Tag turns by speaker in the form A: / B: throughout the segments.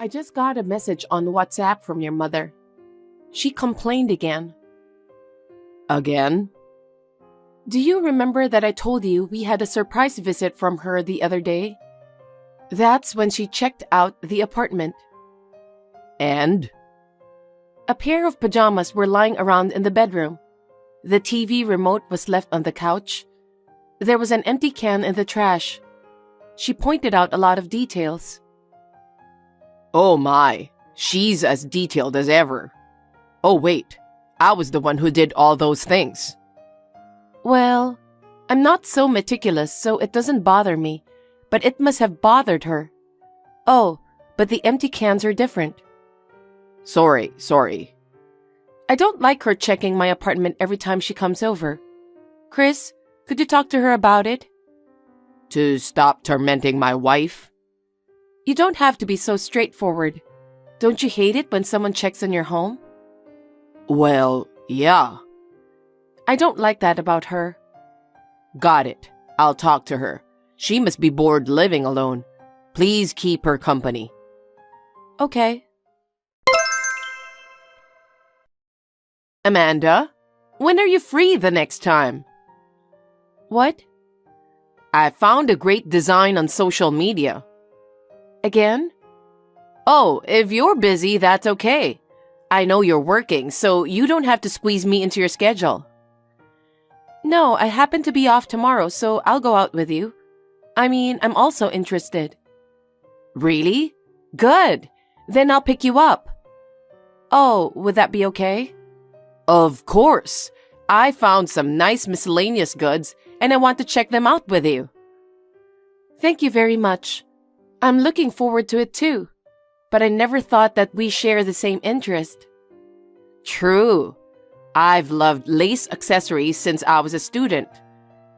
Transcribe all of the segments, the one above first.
A: I just got a message on WhatsApp from your mother. She complained again.
B: Again?
A: Do you remember that I told you we had a surprise visit from her the other day? That's when she checked out the apartment.
B: And?
A: A pair of pajamas were lying around in the bedroom. The TV remote was left on the couch. There was an empty can in the trash. She pointed out a lot of details.
B: Oh my, she's as detailed as ever. Oh wait, I was the one who did all those things.
A: Well, I'm not so meticulous, so it doesn't bother me, but it must have bothered her. Oh, but the empty cans are different.
B: Sorry.
A: I don't like her checking my apartment every time she comes over. Chris, could you talk to her about it?
B: To stop tormenting my wife?
A: You don't have to be so straightforward. Don't you hate it when someone checks on your home?
B: Well, yeah.
A: I don't like that about her.
B: Got it. I'll talk to her. She must be bored living alone. Please keep her company.
A: Okay.
B: Amanda, when are you free the next time?
A: What?
B: I found a great design on social media.
A: Again?
B: Oh, if you're busy, that's okay. I know you're working, so you don't have to squeeze me into your schedule.
A: No, I happen to be off tomorrow, so I'll go out with you. I mean, I'm also interested.
B: Really?
A: Good. Then I'll pick you up. Oh, would that be okay?
B: Of course. I found some nice miscellaneous goods, and I want to check them out with you.
A: Thank you very much. I'm looking forward to it too. But I never thought that we share the same interest.
B: True. I've loved lace accessories since I was a student.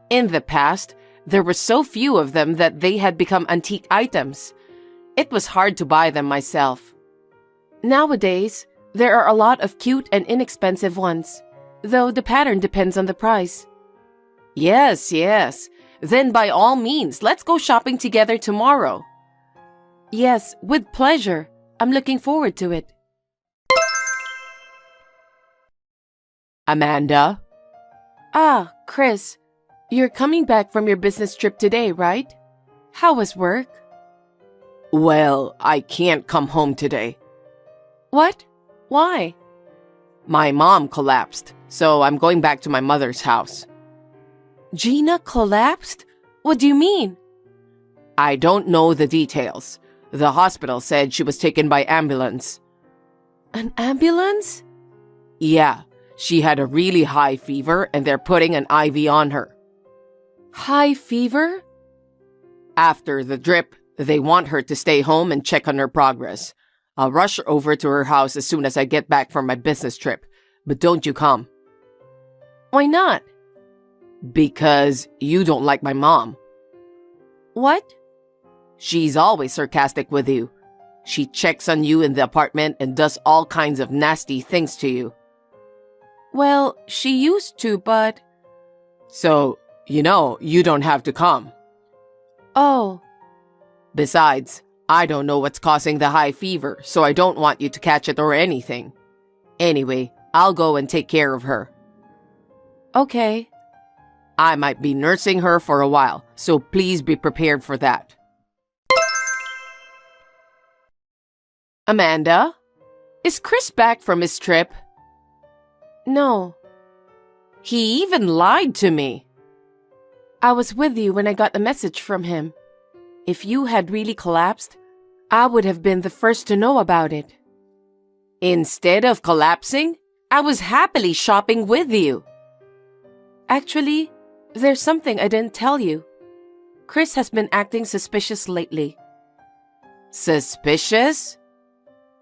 B: In the past, there were so few of them that they had become antique items. It was hard to buy them myself.
A: Nowadays, there are a lot of cute and inexpensive ones, though the pattern depends on the price.
B: Yes. Then by all means, let's go shopping together tomorrow.
A: Yes, with pleasure. I'm looking forward to it.
B: Amanda?
A: Ah, Chris, you're coming back from your business trip today, right? How was work?
B: Well, I can't come home today.
A: What? Why?
B: My mom collapsed, so I'm going back to my mother's house.
A: Gina collapsed? What do you mean?
B: I don't know the details. The hospital said she was taken by ambulance.
A: An ambulance?
B: Yeah, she had a really high fever and they're putting an IV on her.
A: High fever?
B: After the drip, they want her to stay home and check on her progress. I'll rush over to her house as soon as I get back from my business trip, but don't you come.
A: Why not?
B: Because you don't like my mom.
A: What?
B: She's always sarcastic with you. She checks on you in the apartment and does all kinds of nasty things to you.
A: Well, she used to, but...
B: So, you don't have to come.
A: Oh.
B: Besides, I don't know what's causing the high fever, so I don't want you to catch it or anything. Anyway, I'll go and take care of her.
A: Okay.
B: I might be nursing her for a while, so please be prepared for that. Amanda? Is Chris back from his trip?
A: No.
B: He even lied to me.
A: I was with you when I got the message from him. If you had really collapsed, I would have been the first to know about it.
B: Instead of collapsing, I was happily shopping with you.
A: Actually, there's something I didn't tell you. Chris has been acting suspicious lately.
B: Suspicious?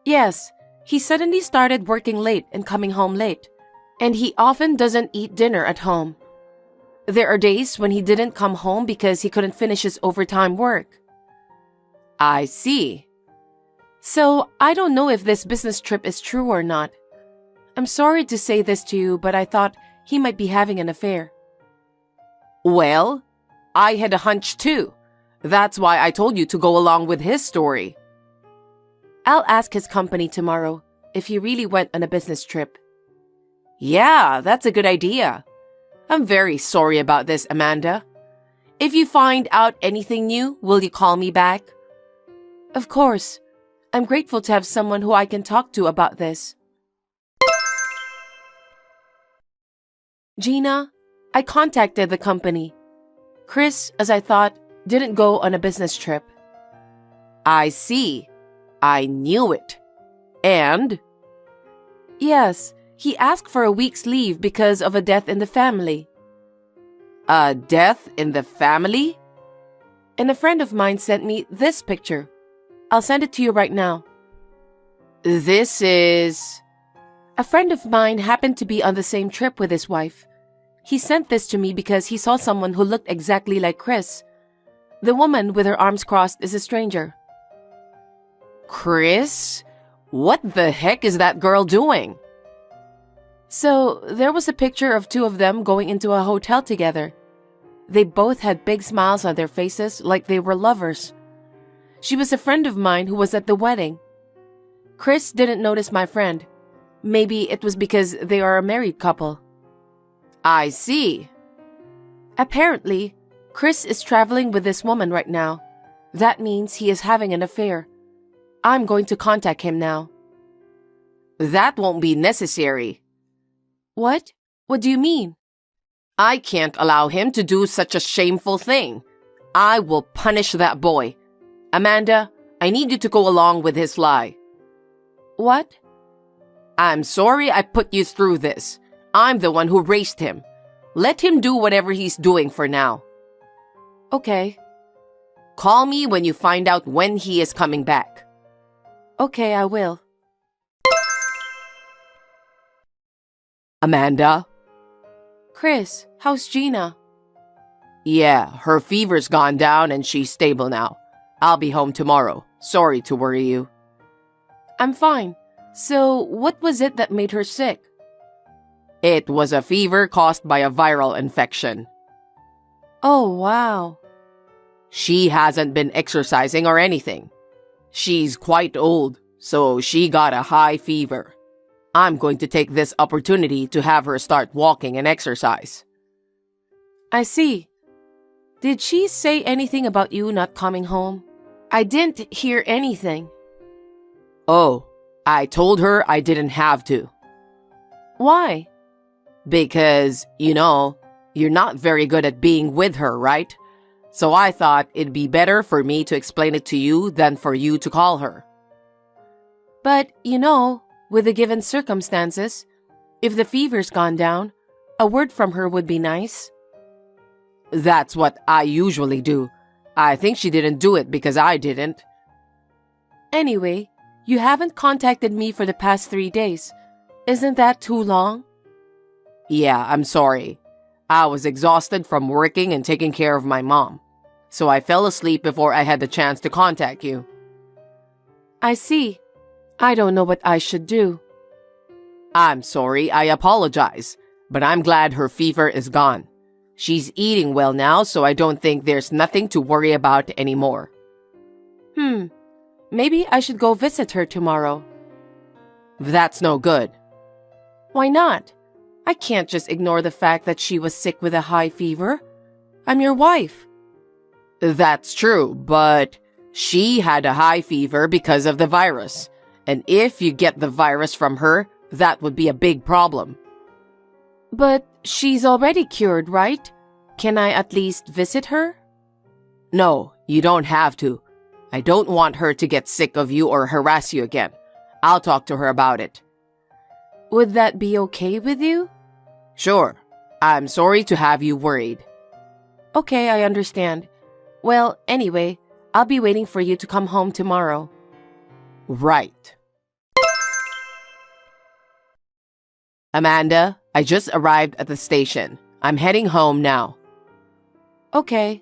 A: Yes, he suddenly started working late and coming home late, and he often doesn't eat dinner at home. There are days when he didn't come home because he couldn't finish his overtime work.
B: I see.
A: So, I don't know if this business trip is true or not. I'm sorry to say this to you, but I thought he might be having an affair.
B: Well, I had a hunch too. That's why I told you to go along with his story.
A: I'll ask his company tomorrow if he really went on a business trip.
B: Yeah, that's a good idea. I'm very sorry about this, Amanda. If you find out anything new, will you call me back?
A: Of course. I'm grateful to have someone who I can talk to about this. Gina, I contacted the company. Chris, as I thought, didn't go on a business trip.
B: I see. I knew it. And?
A: Yes, he asked for a week's leave because of a death in the family.
B: A death in the family?
A: And a friend of mine sent me this picture. I'll send it to you right now.
B: This is...
A: A friend of mine happened to be on the same trip with his wife. He sent this to me because he saw someone who looked exactly like Chris. The woman with her arms crossed is a stranger.
B: Chris? What the heck is that girl doing?
A: So, there was a picture of two of them going into a hotel together. They both had big smiles on their faces like they were lovers. She was a friend of mine who was at the wedding. Chris didn't notice my friend. Maybe it was because they are a married couple.
B: I see.
A: Apparently, Chris is traveling with this woman right now. That means he is having an affair. I'm going to contact him now.
B: That won't be necessary.
A: What? What do you mean?
B: I can't allow him to do such a shameful thing. I will punish that boy. Amanda, I need you to go along with his lie.
A: What?
B: I'm sorry I put you through this. I'm the one who raised him. Let him do whatever he's doing for now.
A: Okay.
B: Call me when you find out when he is coming back.
A: Okay, I will.
B: Amanda?
A: Chris, how's Gina?
B: Yeah, her fever's gone down and she's stable now. I'll be home tomorrow. Sorry to worry you.
A: I'm fine. So, what was it that made her sick?
B: It was a fever caused by a viral infection.
A: Oh, wow.
B: She hasn't been exercising or anything. She's quite old, so she got a high fever. I'm going to take this opportunity to have her start walking and exercise.
A: I see. Did she say anything about you not coming home? I didn't hear anything.
B: Oh, I told her I didn't have to.
A: Why?
B: Because, you're not very good at being with her, right? So I thought it'd be better for me to explain it to you than for you to call her.
A: But, with the given circumstances, if the fever's gone down, a word from her would be nice.
B: That's what I usually do. I think she didn't do it because I didn't.
A: Anyway, you haven't contacted me for the past 3 days. Isn't that too long?
B: Yeah, I'm sorry. I was exhausted from working and taking care of my mom. So I fell asleep before I had the chance to contact you.
A: I see. I don't know what I should do.
B: I'm sorry, I apologize. But I'm glad her fever is gone. She's eating well now, so I don't think there's nothing to worry about anymore.
A: Maybe I should go visit her tomorrow.
B: That's no good.
A: Why not? I can't just ignore the fact that she was sick with a high fever. I'm your wife.
B: That's true, but she had a high fever because of the virus. And if you get the virus from her, that would be a big problem.
A: But she's already cured, right? Can I at least visit her?
B: No, you don't have to. I don't want her to get sick of you or harass you again. I'll talk to her about it.
A: Would that be okay with you?
B: Sure. I'm sorry to have you worried.
A: Okay, I understand. Well, anyway, I'll be waiting for you to come home tomorrow.
B: Right. Amanda, I just arrived at the station. I'm heading home now.
A: Okay.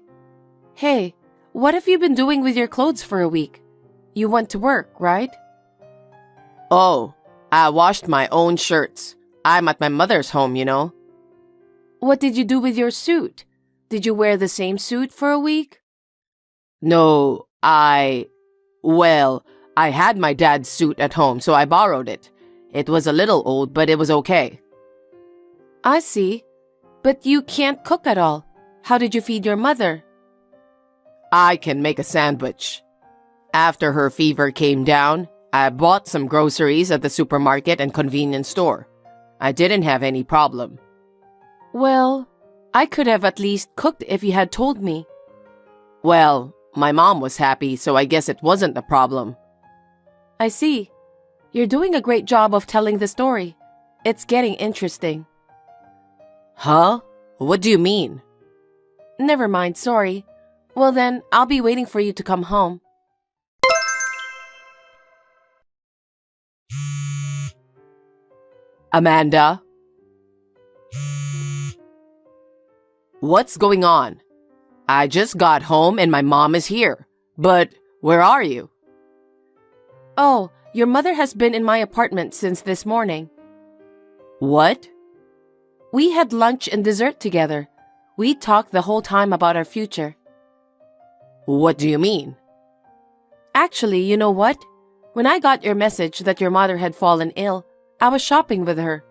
A: Hey, what have you been doing with your clothes for a week? You went to work, right?
B: Oh, I washed my own shirts. I'm at my mother's home,
A: What did you do with your suit? Did you wear the same suit for a week?
B: No, Well, I had my dad's suit at home, so I borrowed it. It was a little old, but it was okay.
A: I see. But you can't cook at all. How did you feed your mother?
B: I can make a sandwich. After her fever came down, I bought some groceries at the supermarket and convenience store. I didn't have any problem.
A: Well, I could have at least cooked if you had told me.
B: Well, my mom was happy, so I guess it wasn't a problem.
A: I see. You're doing a great job of telling the story. It's getting interesting.
B: Huh? What do you mean?
A: Never mind, sorry. Well then, I'll be waiting for you to come home.
B: Amanda? What's going on? I just got home and my mom is here. But where are you?
A: Oh, your mother has been in my apartment since this morning.
B: What?
A: We had lunch and dessert together. We talked the whole time about our future.
B: What do you mean?
A: Actually, you know what? When I got your message that your mother had fallen ill, I was shopping with her.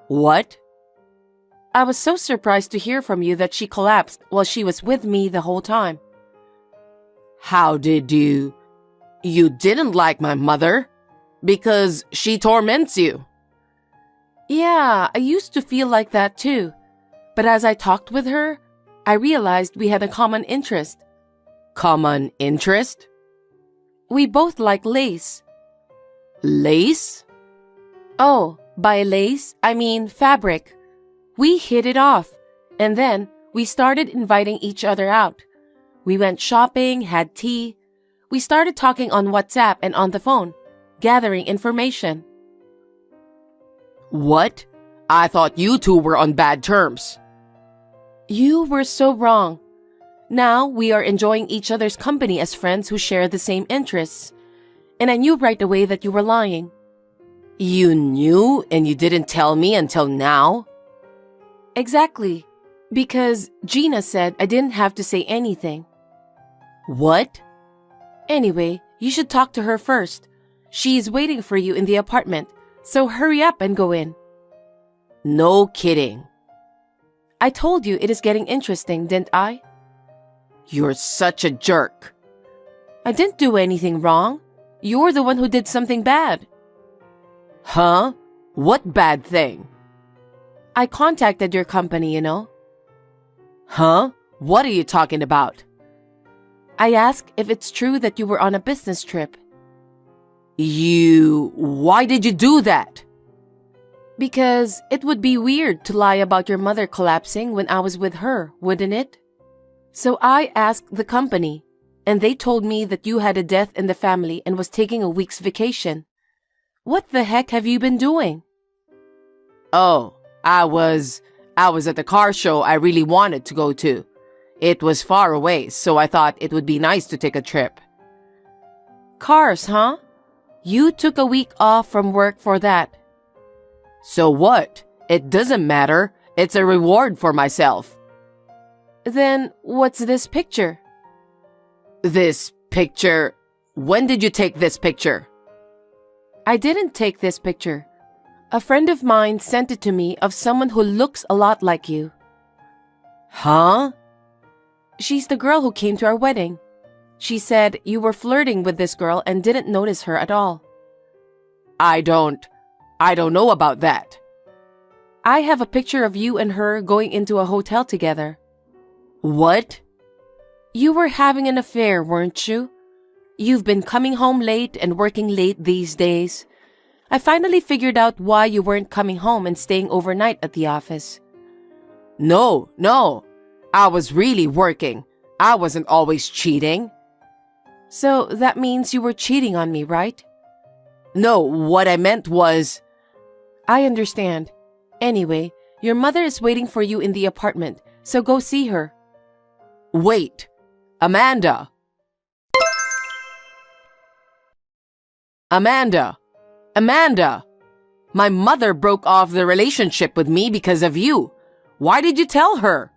B: What?
A: I was so surprised to hear from you that she collapsed while she was with me the whole time.
B: How did you... You didn't like my mother? Because she torments you.
A: Yeah, I used to feel like that too. But as I talked with her, I realized we had a common interest.
B: Common interest?
A: We both like lace.
B: Lace?
A: Oh, by lace, I mean fabric. We hit it off, and then we started inviting each other out. We went shopping, had tea. We started talking on WhatsApp and on the phone, gathering information.
B: What? I thought you two were on bad terms.
A: You were so wrong. Now we are enjoying each other's company as friends who share the same interests. And I knew right away that you were lying.
B: You knew and you didn't tell me until now?
A: Exactly. Because Gina said I didn't have to say anything.
B: What?
A: Anyway, you should talk to her first. She is waiting for you in the apartment, so hurry up and go in.
B: No kidding.
A: I told you it is getting interesting, didn't I?
B: You're such a jerk.
A: I didn't do anything wrong. You're the one who did something bad.
B: Huh? What bad thing?
A: I contacted your company, you know.
B: Huh? What are you talking about?
A: I asked if it's true that you were on a business trip.
B: Why did you do that?
A: Because it would be weird to lie about your mother collapsing when I was with her, wouldn't it? So I asked the company, and they told me that you had a death in the family and was taking a week's vacation. What the heck have you been doing?
B: Oh, I was at the car show I really wanted to go to. It was far away, so I thought it would be nice to take a trip.
A: Cars, huh? You took a week off from work for that.
B: So what? It doesn't matter. It's a reward for myself.
A: Then what's this picture?
B: This picture? When did you take this picture?
A: I didn't take this picture. A friend of mine sent it to me of someone who looks a lot like you.
B: Huh?
A: She's the girl who came to our wedding. She said you were flirting with this girl and didn't notice her at all.
B: I don't know about that.
A: I have a picture of you and her going into a hotel together.
B: What?
A: You were having an affair, weren't you? You've been coming home late and working late these days. I finally figured out why you weren't coming home and staying overnight at the office.
B: No. I was really working. I wasn't always cheating.
A: So that means you were cheating on me, right?
B: No, what I meant was...
A: I understand. Anyway, your mother is waiting for you in the apartment, so go see her.
B: Wait. Amanda! Amanda! My mother broke off the relationship with me because of you. Why did you tell her?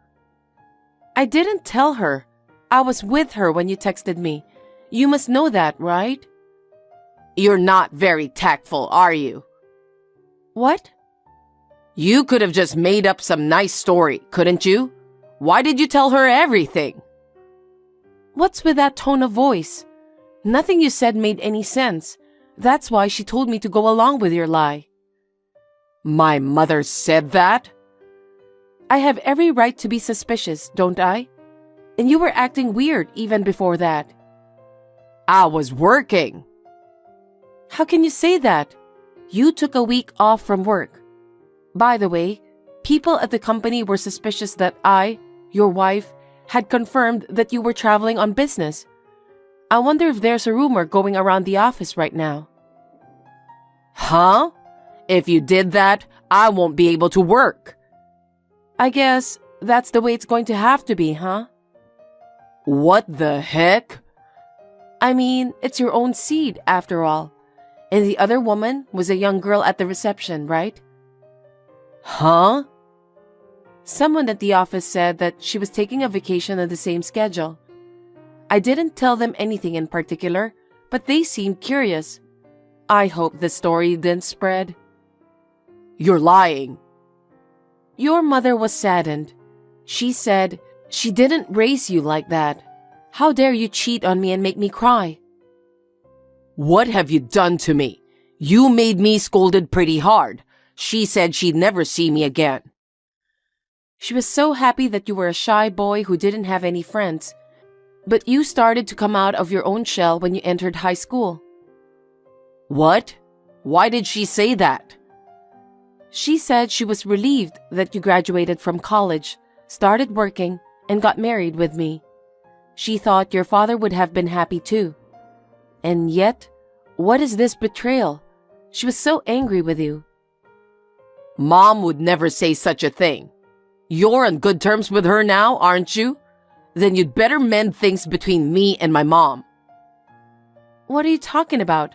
A: I didn't tell her. I was with her when you texted me. You must know that, right?
B: You're not very tactful, are you?
A: What?
B: You could have just made up some nice story, couldn't you? Why did you tell her everything?
A: What's with that tone of voice? Nothing you said made any sense. That's why she told me to go along with your lie.
B: My mother said that?
A: I have every right to be suspicious, don't I? And you were acting weird even before that.
B: I was working.
A: How can you say that? You took a week off from work. By the way, people at the company were suspicious that I, your wife, had confirmed that you were traveling on business. I wonder if there's a rumor going around the office right now.
B: Huh? If you did that, I won't be able to work.
A: I guess that's the way it's going to have to be, huh?
B: What the heck?
A: I mean, it's your own seed, after all. And the other woman was a young girl at the reception, right?
B: Huh?
A: Someone at the office said that she was taking a vacation on the same schedule. I didn't tell them anything in particular, but they seemed curious. I hope the story didn't spread.
B: You're lying.
A: Your mother was saddened. She said she didn't raise you like that. How dare you cheat on me and make me cry?
B: What have you done to me? You made me scolded pretty hard. She said she'd never see me again.
A: She was so happy that you were a shy boy who didn't have any friends. But you started to come out of your own shell when you entered high school.
B: What? Why did she say that?
A: She said she was relieved that you graduated from college, started working, and got married with me. She thought your father would have been happy too. And yet, what is this betrayal? She was so angry with you.
B: Mom would never say such a thing. You're on good terms with her now, aren't you? Then you'd better mend things between me and my mom.
A: What are you talking about?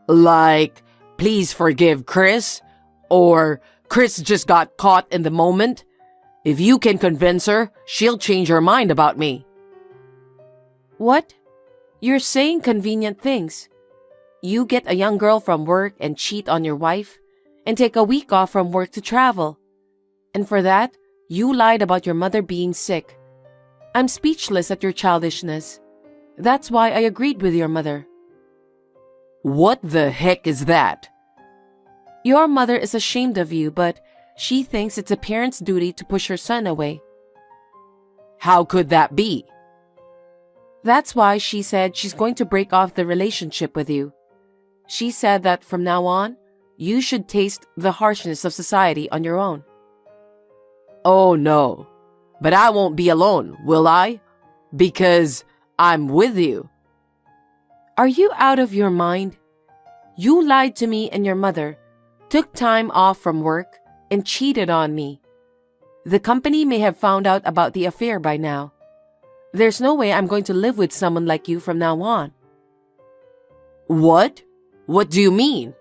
B: Like, please forgive Chris, or Chris just got caught in the moment. If you can convince her, she'll change her mind about me.
A: What? You're saying convenient things. You get a young girl from work and cheat on your wife, and take a week off from work to travel. And for that, you lied about your mother being sick. I'm speechless at your childishness. That's why I agreed with your mother.
B: What the heck is that?
A: Your mother is ashamed of you, but she thinks it's a parent's duty to push her son away.
B: How could that be?
A: That's why she said she's going to break off the relationship with you. She said that from now on, you should taste the harshness of society on your own.
B: Oh no, but I won't be alone, will I? Because I'm with you.
A: Are you out of your mind? You lied to me and your mother, took time off from work, and cheated on me. The company may have found out about the affair by now. There's no way I'm going to live with someone like you from now on.
B: What? What do you mean?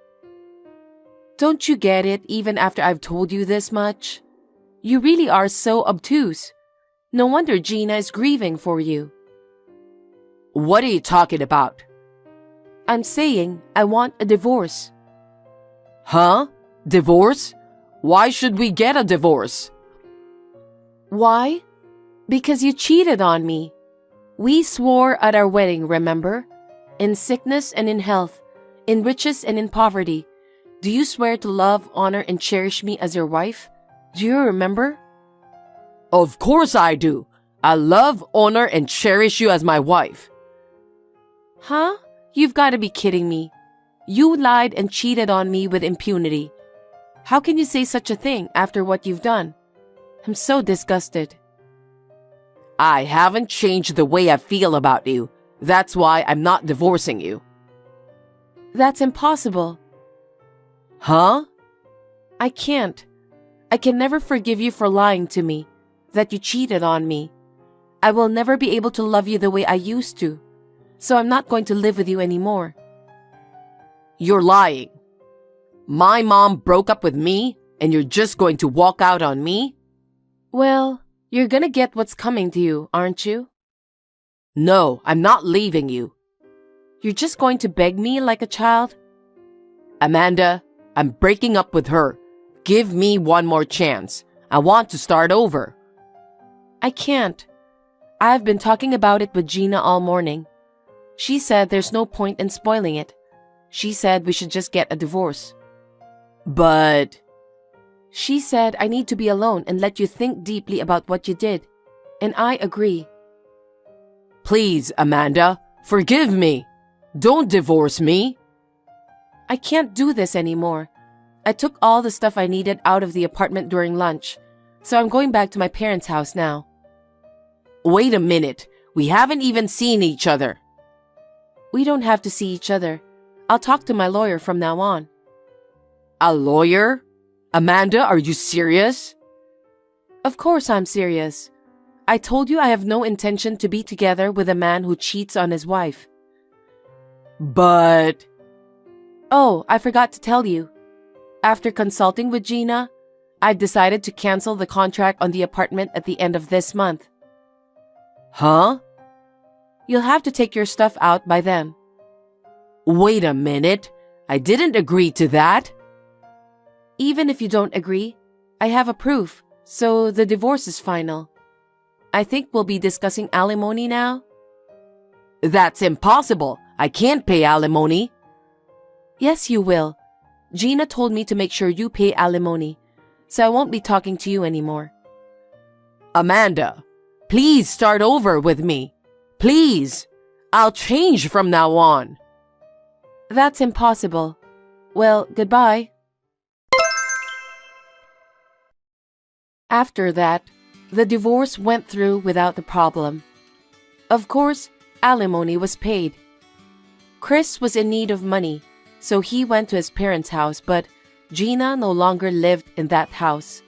A: Don't you get it even after I've told you this much? You really are so obtuse. No wonder Gina is grieving for you.
B: What are you talking about?
A: I'm saying I want a divorce.
B: Huh? Divorce? Why should we get a divorce?
A: Why? Because you cheated on me. We swore at our wedding, remember? In sickness and in health, in riches and in poverty. Do you swear to love, honor, and cherish me as your wife? Do you remember?
B: Of course I do. I love, honor, and cherish you as my wife.
A: Huh? You've got to be kidding me. You lied and cheated on me with impunity. How can you say such a thing after what you've done? I'm so disgusted.
B: I haven't changed the way I feel about you. That's why I'm not divorcing you.
A: That's impossible.
B: Huh?
A: I can't. I can never forgive you for lying to me, that you cheated on me. I will never be able to love you the way I used to, so I'm not going to live with you anymore.
B: You're lying. My mom broke up with me, and you're just going to walk out on me?
A: Well, you're gonna get what's coming to you, aren't you?
B: No, I'm not leaving you.
A: You're just going to beg me like a child?
B: Amanda, I'm breaking up with her. Give me one more chance. I want to start over.
A: I can't. I've been talking about it with Gina all morning. She said there's no point in spoiling it. She said we should just get a divorce.
B: But...
A: She said I need to be alone and let you think deeply about what you did. And I agree.
B: Please, Amanda, forgive me. Don't divorce me.
A: I can't do this anymore. I took all the stuff I needed out of the apartment during lunch, so I'm going back to my parents' house now.
B: Wait a minute. We haven't even seen each other.
A: We don't have to see each other. I'll talk to my lawyer from now on.
B: A lawyer? Amanda, are you serious?
A: Of course I'm serious. I told you I have no intention to be together with a man who cheats on his wife.
B: But...
A: Oh, I forgot to tell you. After consulting with Gina, I've decided to cancel the contract on the apartment at the end of this month.
B: Huh?
A: You'll have to take your stuff out by then.
B: Wait a minute. I didn't agree to that.
A: Even if you don't agree, I have a proof, so the divorce is final. I think we'll be discussing alimony now.
B: That's impossible. I can't pay alimony.
A: Yes, you will. Gina told me to make sure you pay alimony, so I won't be talking to you anymore.
B: Amanda, please start over with me. Please. I'll change from now on.
A: That's impossible. Well, goodbye. After that, the divorce went through without a problem. Of course, alimony was paid. Chris was in need of money, so he went to his parents' house, but Gina no longer lived in that house.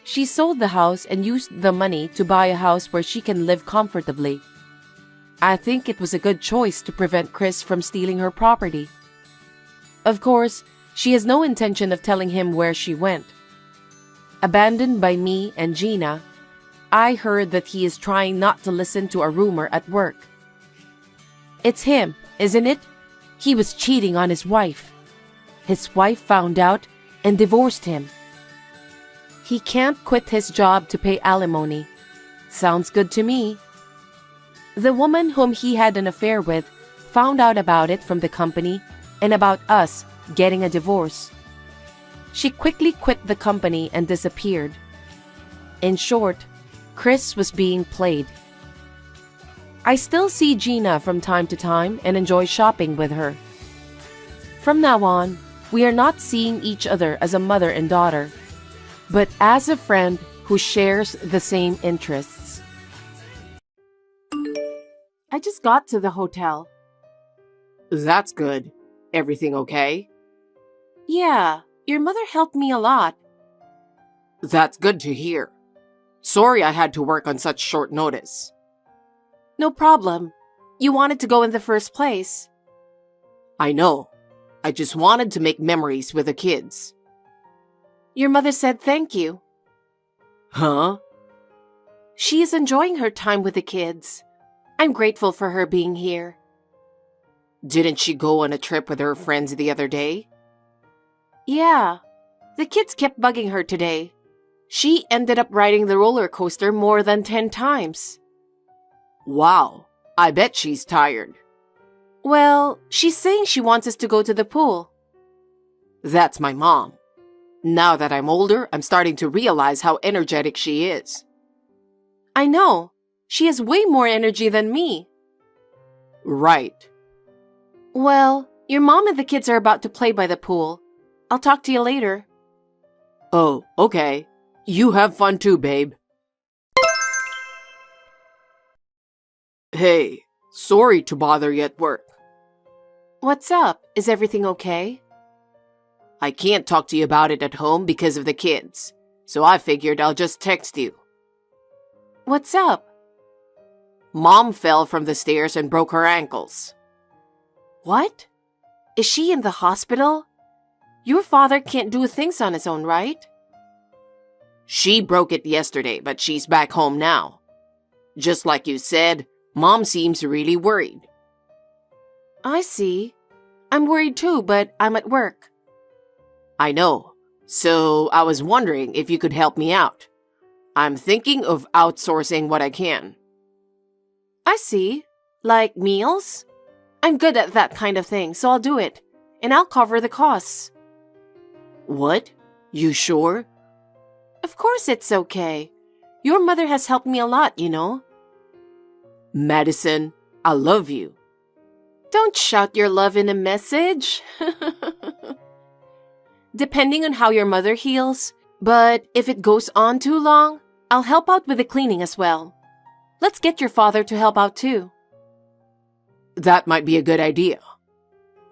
A: She sold the house and used the money to buy a house where she can live comfortably. I think it was a good choice to prevent Chris from stealing her property. Of course, she has no intention of telling him where she went. Abandoned by me and Gina, I heard that he is trying not to listen to a rumor at work. It's him, isn't it? He was cheating on his wife. His wife found out and divorced him. He can't quit his job to pay alimony. Sounds good to me. The woman whom he had an affair with found out about it from the company and about us getting a divorce. She quickly quit the company and disappeared. In short, Chris was being played. I still see Gina from time to time and enjoy shopping with her. From now on, we are not seeing each other as a mother and daughter, but as a friend who shares the same interests. I just got to the hotel.
B: That's good. Everything okay?
A: Yeah, your mother helped me a lot.
B: That's good to hear. Sorry I had to work on such short notice.
A: No problem. You wanted to go in the first place.
B: I know. I just wanted to make memories with the kids.
A: Your mother said thank you.
B: Huh?
A: She is enjoying her time with the kids. I'm grateful for her being here.
B: Didn't she go on a trip with her friends the other day?
A: Yeah. The kids kept bugging her today. She ended up riding the roller coaster more than 10 times.
B: Wow. I bet she's tired.
A: Well, she's saying she wants us to go to the pool.
B: That's my mom. Now that I'm older, I'm starting to realize how energetic she is.
A: I know. She has way more energy than me.
B: Right.
A: Well, your mom and the kids are about to play by the pool. I'll talk to you later.
B: Oh, okay. You have fun too, babe. Hey, sorry to bother you at work.
A: What's up? Is everything okay?
B: I can't talk to you about it at home because of the kids, so I figured I'll just text you.
A: What's up?
B: Mom fell from the stairs and broke her ankles.
A: What? Is she in the hospital? Your father can't do things on his own, right?
B: She broke it yesterday, but she's back home now. Just like you said, Mom seems really worried.
A: I see. I'm worried too, but I'm at work.
B: I know. So I was wondering if you could help me out. I'm thinking of outsourcing what I can.
A: I see. Like meals? I'm good at that kind of thing, so I'll do it. And I'll cover the costs.
B: What? You sure?
A: Of course it's okay. Your mother has helped me a lot, you know.
B: Madison, I love you.
A: Don't shout your love in a message. Depending on how your mother heals, but if it goes on too long, I'll help out with the cleaning as well. Let's get your father to help out too.
B: That might be a good idea.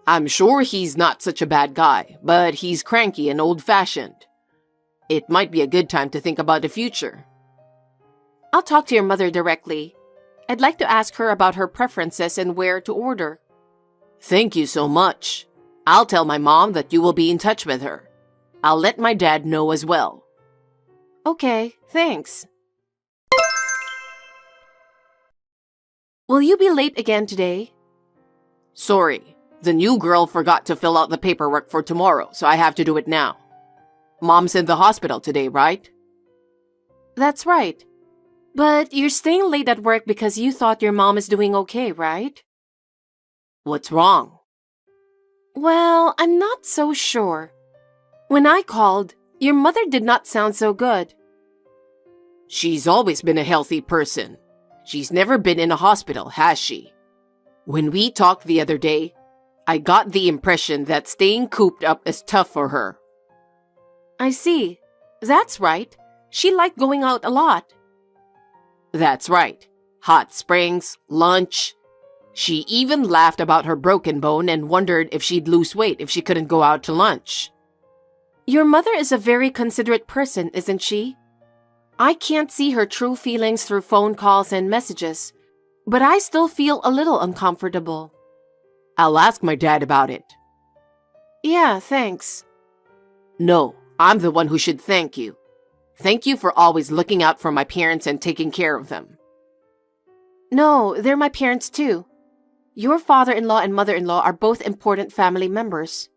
B: I'm sure he's not such a bad guy, but he's cranky and old-fashioned. It might be a good time to think about the future.
A: I'll talk to your mother directly. I'd like to ask her about her preferences and where to order.
B: Thank you so much. I'll tell my mom that you will be in touch with her. I'll let my dad know as well.
A: Okay, thanks. Will you be late again today?
B: Sorry, the new girl forgot to fill out the paperwork for tomorrow, so I have to do it now. Mom's in the hospital today, right?
A: That's right. But you're staying late at work because you thought your mom is doing okay, right?
B: What's wrong?
A: Well, I'm not so sure. When I called, your mother did not sound so good.
B: She's always been a healthy person. She's never been in a hospital, has she? When we talked the other day, I got the impression that staying cooped up is tough for her.
A: I see. That's right. She liked going out a lot.
B: That's right. Hot springs, lunch. She even laughed about her broken bone and wondered if she'd lose weight if she couldn't go out to lunch.
A: Your mother is a very considerate person, isn't she? I can't see her true feelings through phone calls and messages, but I still feel a little uncomfortable.
B: I'll ask my dad about it.
A: Yeah, thanks.
B: No, I'm the one who should thank you. Thank you for always looking out for my parents and taking care of them.
A: No, they're my parents too. Your father-in-law and mother-in-law are both important family members.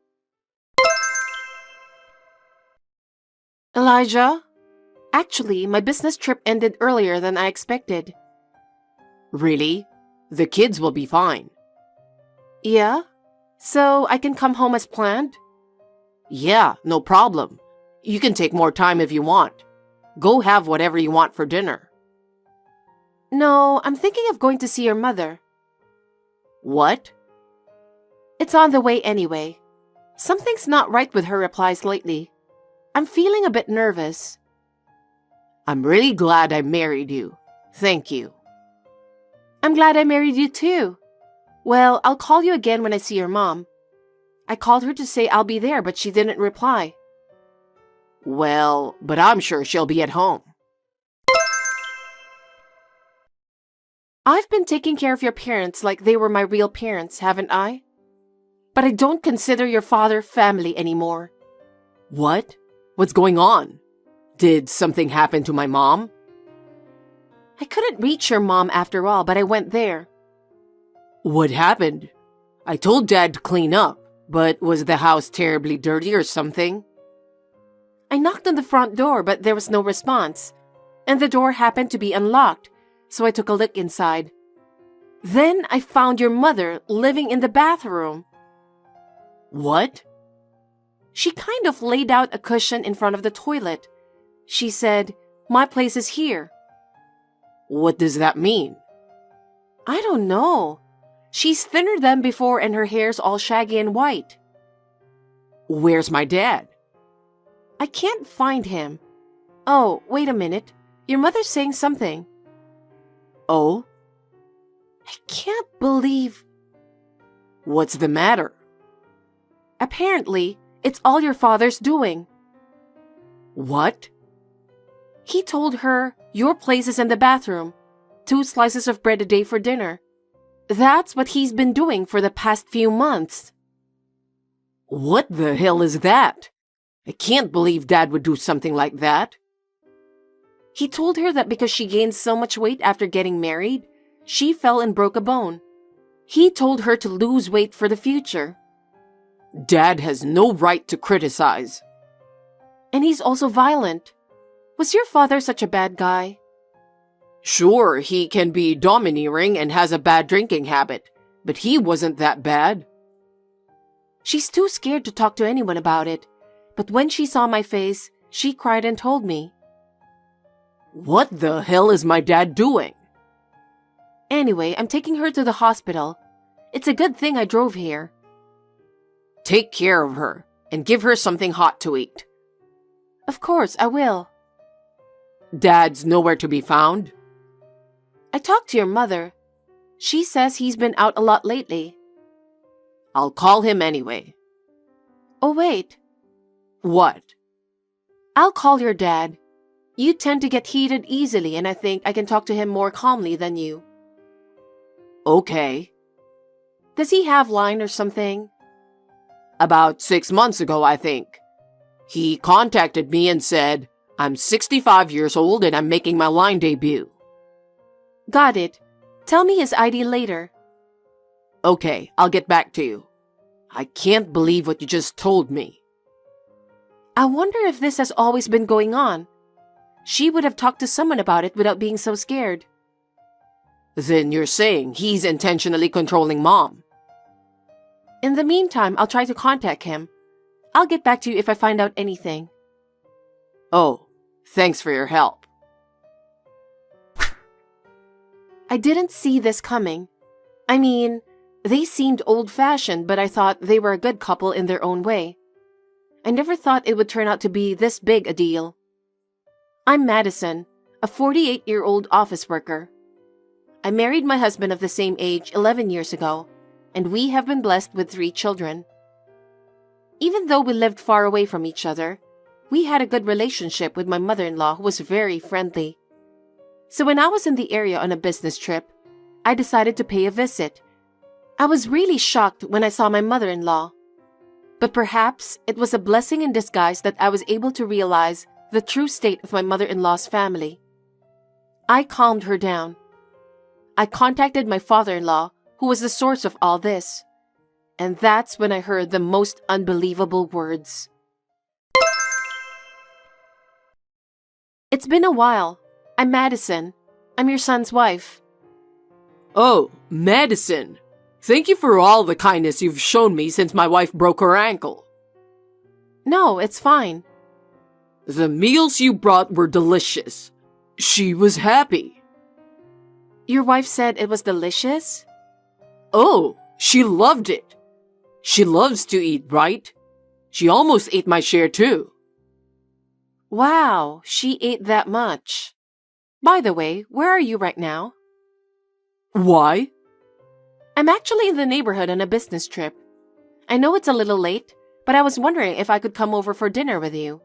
A: Elijah? Actually, my business trip ended earlier than I expected.
B: Really? The kids will be fine.
A: Yeah? So I can come home as planned?
B: Yeah, no problem. You can take more time if you want. Go have whatever you want for dinner.
A: No, I'm thinking of going to see your mother.
B: What?
A: It's on the way anyway. Something's not right with her replies lately. I'm feeling a bit nervous.
B: I'm really glad I married you. Thank you.
A: I'm glad I married you too. Well, I'll call you again when I see your mom. I called her to say I'll be there, but she didn't reply.
B: Well, but I'm sure she'll be at home.
A: I've been taking care of your parents like they were my real parents, haven't I? But I don't consider your father family anymore.
B: What? What's going on? Did something happen to my mom?
A: I couldn't reach your mom after all, but I went there.
B: What happened? I told Dad to clean up, but was the house terribly dirty or something?
A: I knocked on the front door, but there was no response. And the door happened to be unlocked, so I took a look inside. Then I found your mother living in the bathroom.
B: What?
A: She kind of laid out a cushion in front of the toilet. She said, "My place is here."
B: What does that mean?
A: I don't know. She's thinner than before and her hair's all shaggy and white.
B: Where's my dad?
A: I can't find him. Oh, wait a minute. Your mother's saying something.
B: Oh?
A: I can't believe...
B: What's the matter?
A: Apparently, it's all your father's doing.
B: What?
A: He told her, "Your place is in the bathroom. 2 slices of bread a day for dinner." That's what he's been doing for the past few months.
B: What the hell is that? I can't believe Dad would do something like that.
A: He told her that because she gained so much weight after getting married, she fell and broke a bone. He told her to lose weight for the future.
B: Dad has no right to criticize.
A: And he's also violent. Was your father such a bad guy?
B: Sure, he can be domineering and has a bad drinking habit, but he wasn't that bad.
A: She's too scared to talk to anyone about it, but when she saw my face, she cried and told me.
B: What the hell is my dad doing?
A: Anyway, I'm taking her to the hospital. It's a good thing I drove here.
B: Take care of her and give her something hot to eat.
A: Of course, I will.
B: Dad's nowhere to be found?
A: I talked to your mother. She says he's been out a lot lately.
B: I'll call him anyway.
A: Oh, wait.
B: What?
A: I'll call your dad. You tend to get heated easily, and I think I can talk to him more calmly than you.
B: Okay.
A: Does he have line or something?
B: About 6 months ago, I think. He contacted me and said, I'm 65 years old and I'm making my line debut.
A: Got it. Tell me his ID later.
B: Okay, I'll get back to you. I can't believe what you just told me.
A: I wonder if this has always been going on. She would have talked to someone about it without being so scared.
B: Then you're saying he's intentionally controlling Mom?
A: In the meantime, I'll try to contact him. I'll get back to you if I find out anything.
B: Oh, thanks for your help.
A: I didn't see this coming. I mean, they seemed old-fashioned, but I thought they were a good couple in their own way. I never thought it would turn out to be this big a deal. I'm Madison, a 48-year-old office worker. I married my husband of the same age 11 years ago, and we have been blessed with 3 children. Even though we lived far away from each other, we had a good relationship with my mother-in-law who was very friendly. So when I was in the area on a business trip, I decided to pay a visit. I was really shocked when I saw my mother-in-law. But perhaps it was a blessing in disguise that I was able to realize the true state of my mother-in-law's family. I calmed her down. I contacted my father-in-law, who was the source of all this. And that's when I heard the most unbelievable words. It's been a while. I'm Madison. I'm your son's wife.
B: Oh, Madison. Thank you for all the kindness you've shown me since my wife broke her ankle.
A: No, it's fine.
B: The meals you brought were delicious. She was happy.
A: Your wife said it was delicious?
B: Oh, she loved it. She loves to eat, right? She almost ate my share too.
A: Wow, she ate that much. By the way, where are you right now?
B: Why?
A: I'm actually in the neighborhood on a business trip. I know it's a little late, but I was wondering if I could come over for dinner with you.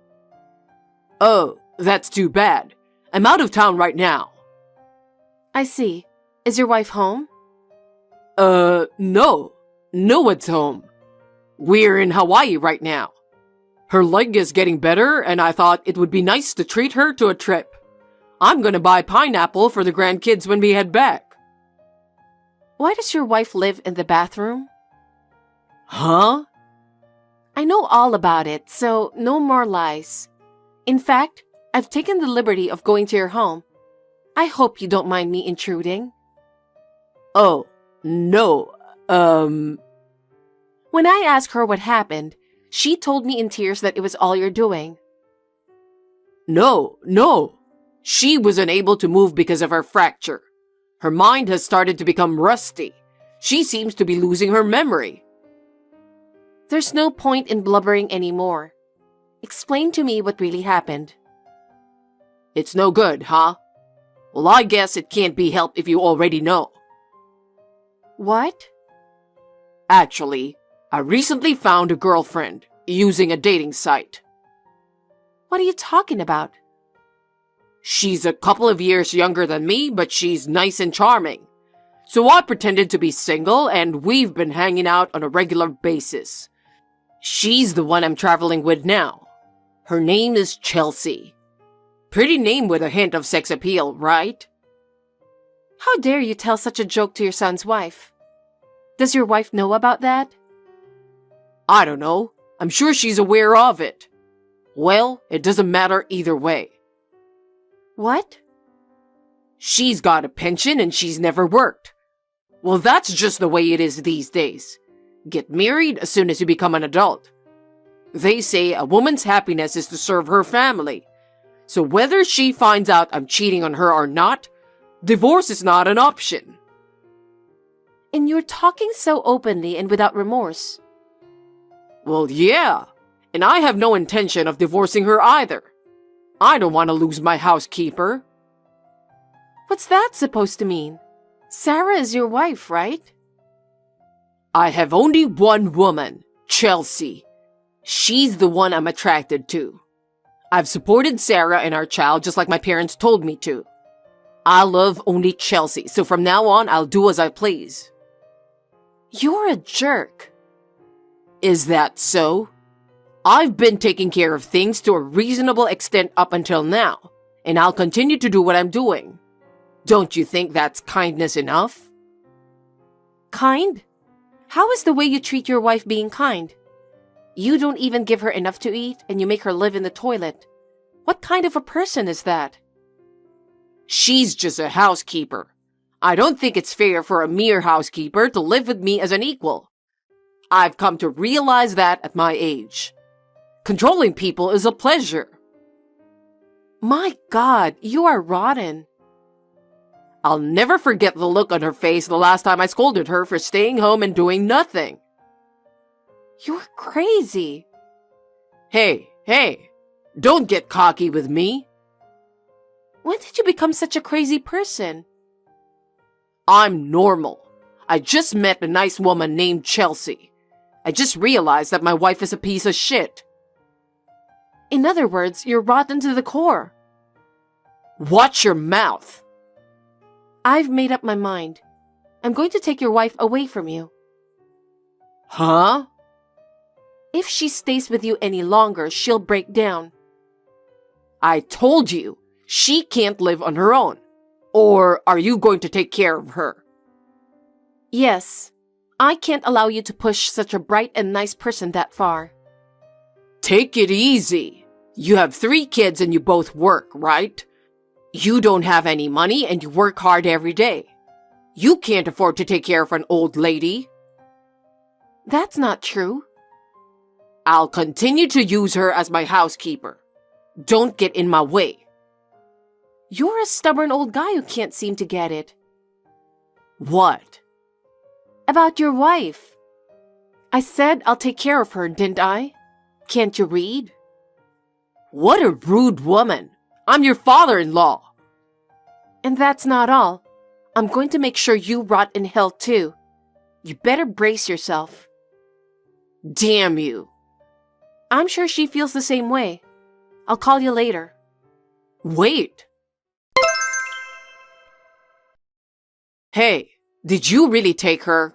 B: Oh, that's too bad. I'm out of town right now.
A: I see. Is your wife home?
B: No. No one's home. We're in Hawaii right now. Her leg is getting better, and I thought it would be nice to treat her to a trip. I'm gonna buy pineapple for the grandkids when we head back.
A: Why does your wife live in the bathroom?
B: Huh?
A: I know all about it, so no more lies. In fact, I've taken the liberty of going to your home. I hope you don't mind me intruding.
B: Oh, no,
A: When I asked her what happened, she told me in tears that it was all you're doing.
B: No. She was unable to move because of her fracture. Her mind has started to become rusty. She seems to be losing her memory.
A: There's no point in blubbering anymore. Explain to me what really happened.
B: It's no good, huh? Well, I guess it can't be helped if you already know.
A: What?
B: Actually, I recently found a girlfriend using a dating site.
A: What are you talking about?
B: She's a couple of years younger than me, but she's nice and charming. So I pretended to be single, and we've been hanging out on a regular basis. She's the one I'm traveling with now. Her name is Chelsea. Pretty name with a hint of sex appeal, right?
A: How dare you tell such a joke to your son's wife? Does your wife know about that?
B: I don't know. I'm sure she's aware of it. Well, it doesn't matter either way.
A: What?
B: She's got a pension and she's never worked. Well, that's just the way it is these days. Get married as soon as you become an adult. They say a woman's happiness is to serve her family. So whether she finds out I'm cheating on her or not, divorce is not an option.
A: And you're talking so openly and without remorse.
B: Well, yeah. And I have no intention of divorcing her either. I don't want to lose my housekeeper.
A: What's that supposed to mean? Sarah is your wife, right?
B: I have only one woman, Chelsea. She's the one I'm attracted to. I've supported Sarah and our child just like my parents told me to. I love only Chelsea, so from now on, I'll do as I please.
A: You're a jerk.
B: Is that so? I've been taking care of things to a reasonable extent up until now, and I'll continue to do what I'm doing. Don't you think that's kindness enough?
A: Kind? How is the way you treat your wife being kind? You don't even give her enough to eat, and you make her live in the toilet. What kind of a person is that?
B: She's just a housekeeper. I don't think it's fair for a mere housekeeper to live with me as an equal. I've come to realize that at my age. Controlling people is a pleasure.
A: My God, you are rotten.
B: I'll never forget the look on her face the last time I scolded her for staying home and doing nothing.
A: You're crazy.
B: Hey, don't get cocky with me.
A: When did you become such a crazy person?
B: I'm normal. I just met a nice woman named Chelsea. I just realized that my wife is a piece of shit.
A: In other words, you're rotten to the core.
B: Watch your mouth.
A: I've made up my mind. I'm going to take your wife away from you.
B: Huh?
A: If she stays with you any longer, she'll break down.
B: I told you, she can't live on her own. Or are you going to take care of her?
A: Yes. I can't allow you to push such a bright and nice person that far.
B: Take it easy. You have 3 kids and you both work, right? You don't have any money and you work hard every day. You can't afford to take care of an old lady.
A: That's not true.
B: I'll continue to use her as my housekeeper. Don't get in my way.
A: You're a stubborn old guy who can't seem to get it.
B: What?
A: About your wife. I said I'll take care of her, didn't I? Can't you read?
B: What a rude woman. I'm your father-in-law.
A: And that's not all. I'm going to make sure you rot in hell too. You better brace yourself.
B: Damn you.
A: I'm sure she feels the same way. I'll call you later.
B: Wait. Hey, did you really take her?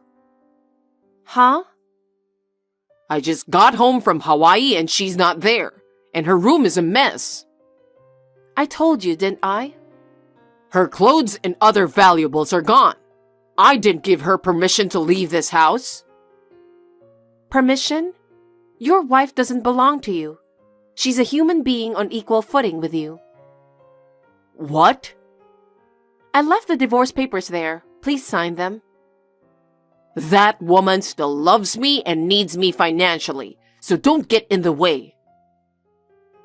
A: Huh?
B: I just got home from Hawaii and she's not there. And her room is a mess.
A: I told you, didn't I?
B: Her clothes and other valuables are gone. I didn't give her permission to leave this house.
A: Permission? Your wife doesn't belong to you. She's a human being on equal footing with you.
B: What?
A: I left the divorce papers there. Please sign them.
B: That woman still loves me and needs me financially, so don't get in the way.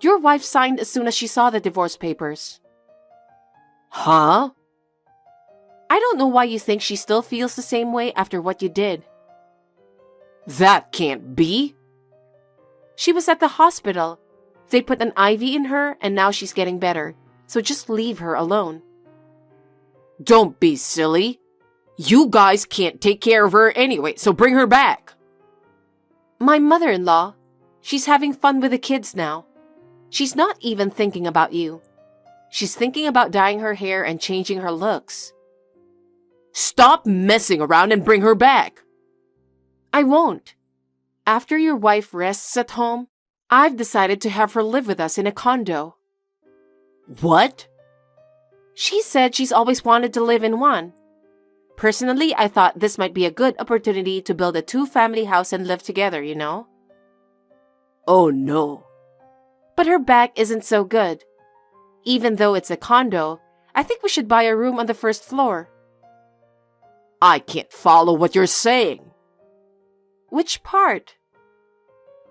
A: Your wife signed as soon as she saw the divorce papers.
B: Huh?
A: I don't know why you think she still feels the same way after what you did.
B: That can't be.
A: She was at the hospital. They put an IV in her and now she's getting better. So just leave her alone.
B: Don't be silly. You guys can't take care of her anyway, so bring her back.
A: My mother-in-law. She's having fun with the kids now. She's not even thinking about you. She's thinking about dyeing her hair and changing her looks.
B: Stop messing around and bring her back.
A: I won't. After your wife rests at home, I've decided to have her live with us in a condo.
B: What?
A: She said she's always wanted to live in one. Personally, I thought this might be a good opportunity to build a two-family house and live together, you know?
B: Oh no.
A: But her back isn't so good. Even though it's a condo, I think we should buy a room on the first floor.
B: I can't follow what you're saying.
A: Which part?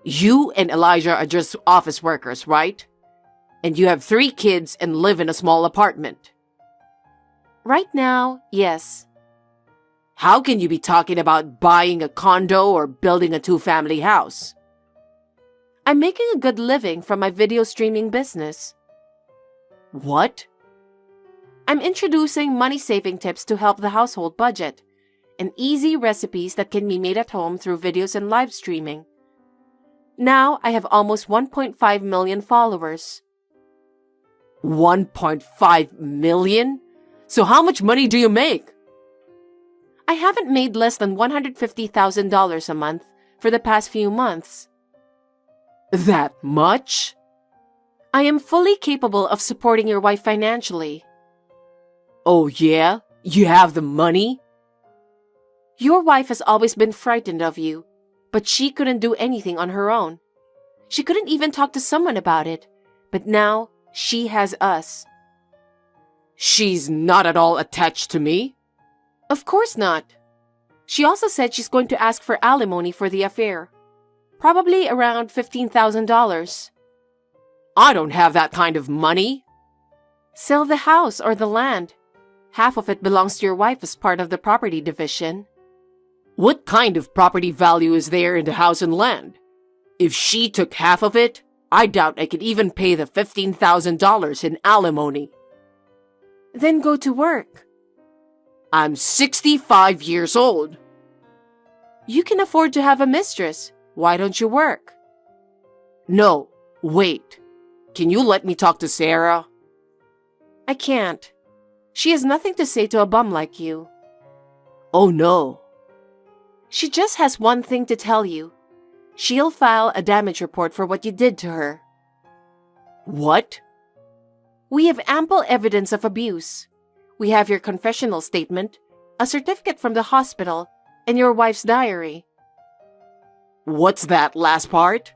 B: You and Elijah are just office workers, right? And you have 3 kids and live in a small apartment.
A: Right now, yes.
B: How can you be talking about buying a condo or building a two-family house?
A: I'm making a good living from my video streaming business.
B: What?
A: I'm introducing money-saving tips to help the household budget, and easy recipes that can be made at home through videos and live streaming. Now I have almost 1.5 million followers.
B: 1.5 million? So how much money do you make?
A: I haven't made less than $150,000 a month for the past few months.
B: That much?
A: I am fully capable of supporting your wife financially.
B: Oh yeah? You have the money?
A: Your wife has always been frightened of you, but she couldn't do anything on her own. She couldn't even talk to someone about it, but now she has us.
B: She's not at all attached to me?
A: Of course not. She also said she's going to ask for alimony for the affair. Probably around $15,000.
B: I don't have that kind of money.
A: Sell the house or the land. Half of it belongs to your wife as part of the property division.
B: What kind of property value is there in the house and land? If she took half of it, I doubt I could even pay the $15,000 in alimony.
A: Then go to work.
B: I'm 65 years old.
A: You can afford to have a mistress. Why don't you work?
B: No, wait. Can you let me talk to Sarah?
A: I can't. She has nothing to say to a bum like you.
B: Oh no.
A: She just has one thing to tell you. She'll file a damage report for what you did to her.
B: What?
A: We have ample evidence of abuse. We have your confessional statement, a certificate from the hospital, and your wife's diary.
B: What's that last part?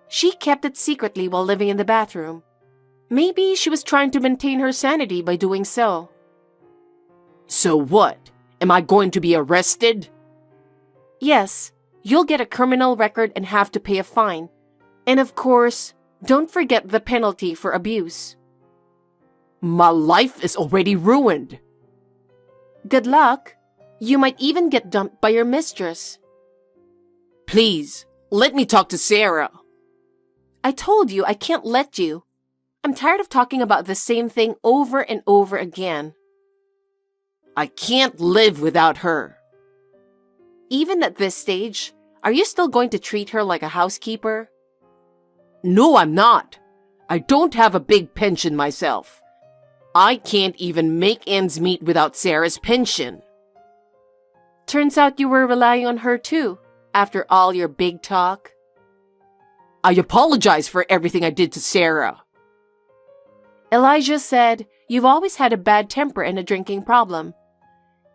A: She kept it secretly while living in the bathroom. Maybe she was trying to maintain her sanity by doing so.
B: So what? Am I going to be arrested?
A: Yes, you'll get a criminal record and have to pay a fine. And of course, don't forget the penalty for abuse.
B: My life is already ruined.
A: Good luck. You might even get dumped by your mistress.
B: Please, let me talk to Sarah.
A: I told you I can't let you. I'm tired of talking about the same thing over and over again.
B: I can't live without her.
A: Even at this stage, are you still going to treat her like a housekeeper?
B: No, I'm not. I don't have a big pension myself. I can't even make ends meet without Sarah's pension.
A: Turns out you were relying on her too, after all your big talk.
B: I apologize for everything I did to Sarah.
A: Elijah said you've always had a bad temper and a drinking problem.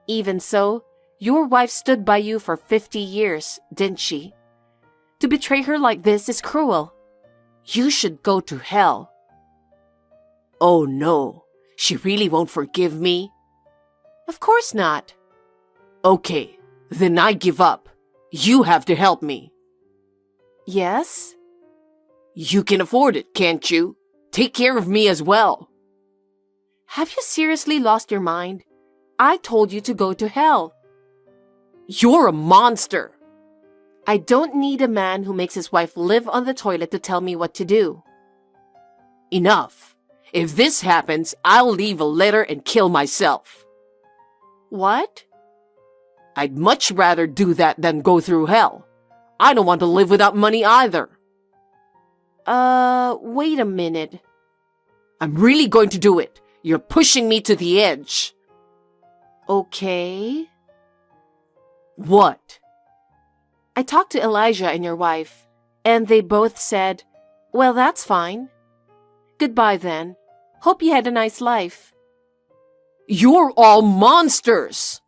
A: Even so, your wife stood by you for 50 years, didn't she? To betray her like this is cruel. You should go to hell.
B: Oh no, she really won't forgive me?
A: Of course not.
B: Okay, then I give up. You have to help me.
A: Yes?
B: You can afford it, can't you? Take care of me as well.
A: Have you seriously lost your mind? I told you to go to hell.
B: You're a monster.
A: I don't need a man who makes his wife live on the toilet to tell me what to do.
B: Enough. If this happens, I'll leave a letter and kill myself.
A: What?
B: I'd much rather do that than go through hell. I don't want to live without money either.
A: Wait a minute.
B: I'm really going to do it. You're pushing me to the edge.
A: Okay.
B: What?
A: I talked to Elijah and your wife, and they both said, well, that's fine. Goodbye then. Hope you had a nice life.
B: You're all monsters!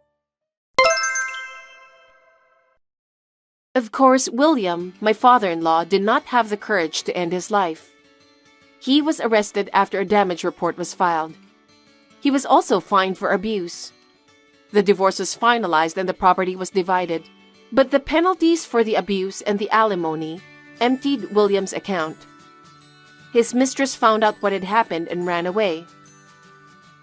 A: Of course, William, my father-in-law, did not have the courage to end his life. He was arrested after a damage report was filed. He was also fined for abuse. The divorce was finalized and the property was divided, but the penalties for the abuse and the alimony emptied William's account. His mistress found out what had happened and ran away.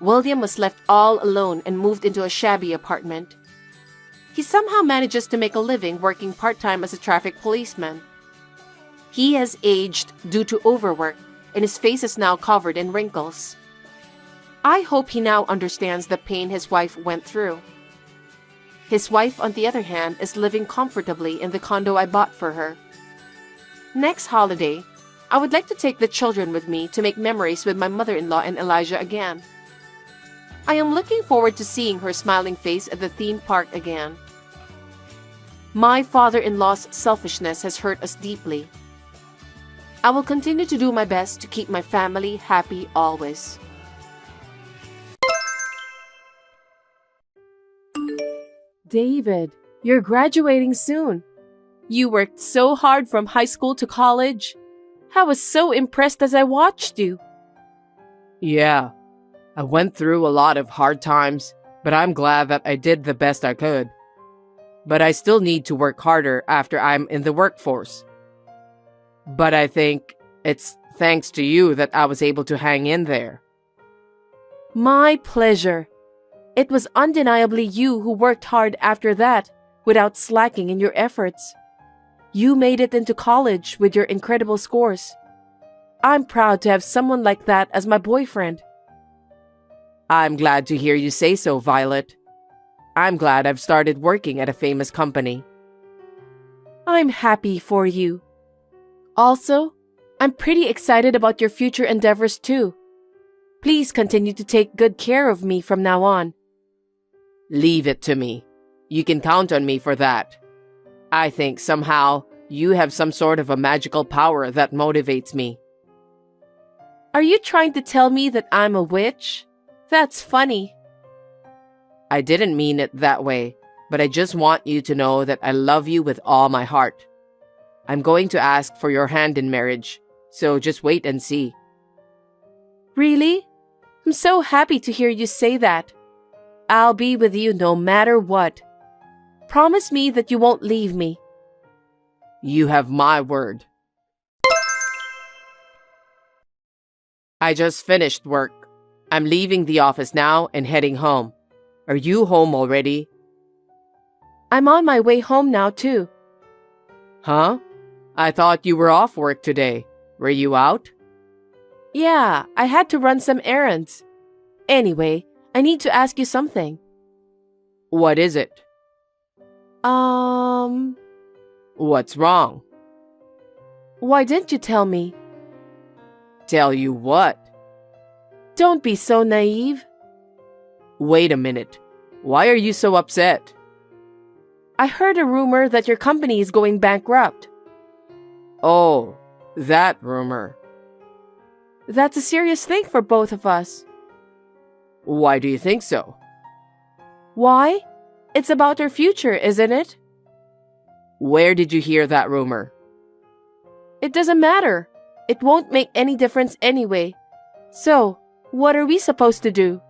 A: William was left all alone and moved into a shabby apartment. He somehow manages to make a living working part-time as a traffic policeman. He has aged due to overwork, and his face is now covered in wrinkles. I hope he now understands the pain his wife went through. His wife, on the other hand, is living comfortably in the condo I bought for her. Next holiday, I would like to take the children with me to make memories with my mother-in-law and Elijah again. I am looking forward to seeing her smiling face at the theme park again. My father-in-law's selfishness has hurt us deeply. I will continue to do my best to keep my family happy always. David, you're graduating soon. You worked so hard from high school to college. I was so impressed as I watched you.
B: Yeah, I went through a lot of hard times, but I'm glad that I did the best I could. But I still need to work harder after I'm in the workforce. But I think it's thanks to you that I was able to hang in there.
A: My pleasure. It was undeniably you who worked hard after that, without slacking in your efforts. You made it into college with your incredible scores. I'm proud to have someone like that as my boyfriend.
B: I'm glad to hear you say so, Violet. I'm glad I've started working at a famous company.
A: I'm happy for you. Also, I'm pretty excited about your future endeavors too. Please continue to take good care of me from now on.
B: Leave it to me. You can count on me for that. I think somehow you have some sort of a magical power that motivates me.
A: Are you trying to tell me that I'm a witch? That's funny.
B: I didn't mean it that way, but I just want you to know that I love you with all my heart. I'm going to ask for your hand in marriage, so just wait and see.
A: Really? I'm so happy to hear you say that. I'll be with you no matter what. Promise me that you won't leave me.
B: You have my word. I just finished work. I'm leaving the office now and heading home. Are you home already?
A: I'm on my way home now too.
B: Huh? I thought you were off work today. Were you out?
A: Yeah, I had to run some errands. Anyway, I need to ask you something.
B: What is it? What's wrong?
A: Why didn't you tell me?
B: Tell you what?
A: Don't be so naive.
B: Wait a minute. Why are you so upset?
A: I heard a rumor that your company is going bankrupt.
B: Oh, that rumor.
A: That's a serious thing for both of us.
B: Why do you think so?
A: Why? It's about our future, isn't it?
B: Where did you hear that rumor?
A: It doesn't matter. It won't make any difference anyway. So, what are we supposed to do?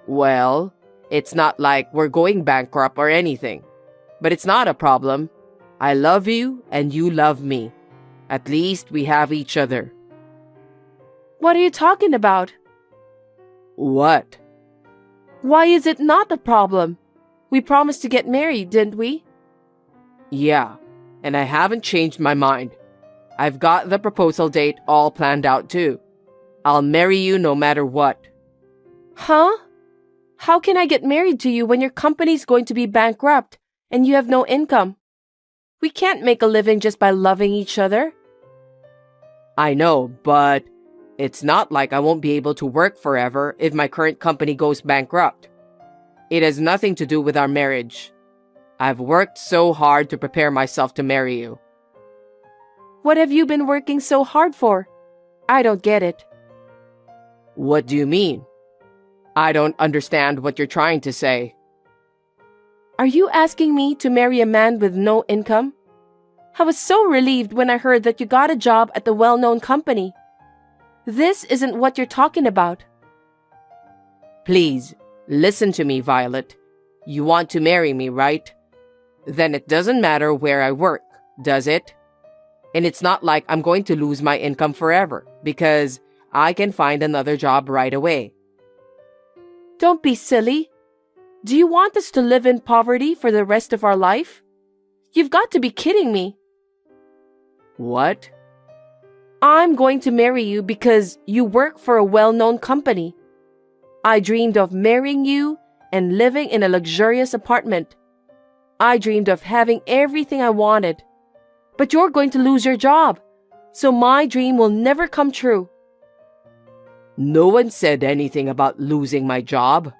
B: Well, it's not like we're going bankrupt or anything. But it's not a problem. I love you and you love me. At least we have each other.
A: What are you talking about?
B: What?
A: Why is it not a problem? We promised to get married, didn't we?
B: Yeah, and I haven't changed my mind. I've got the proposal date all planned out too. I'll marry you no matter what.
A: Huh? How can I get married to you when your company's going to be bankrupt and you have no income? We can't make a living just by loving each other.
B: I know, but it's not like I won't be able to work forever if my current company goes bankrupt. It has nothing to do with our marriage. I've worked so hard to prepare myself to marry you.
A: What have you been working so hard for? I don't get it.
B: What do you mean? I don't understand what you're trying to say.
A: Are you asking me to marry a man with no income? I was so relieved when I heard that you got a job at a well-known company. This isn't what you're talking about.
B: Please, listen to me, Violet. You want to marry me, right? Then it doesn't matter where I work, does it? And it's not like I'm going to lose my income forever, because I can find another job right away.
A: Don't be silly. Do you want us to live in poverty for the rest of our life? You've got to be kidding me.
B: What?
A: I'm going to marry you because you work for a well-known company. I dreamed of marrying you and living in a luxurious apartment. I dreamed of having everything I wanted. But you're going to lose your job, so my dream will never come true.
B: No one said anything about losing my job.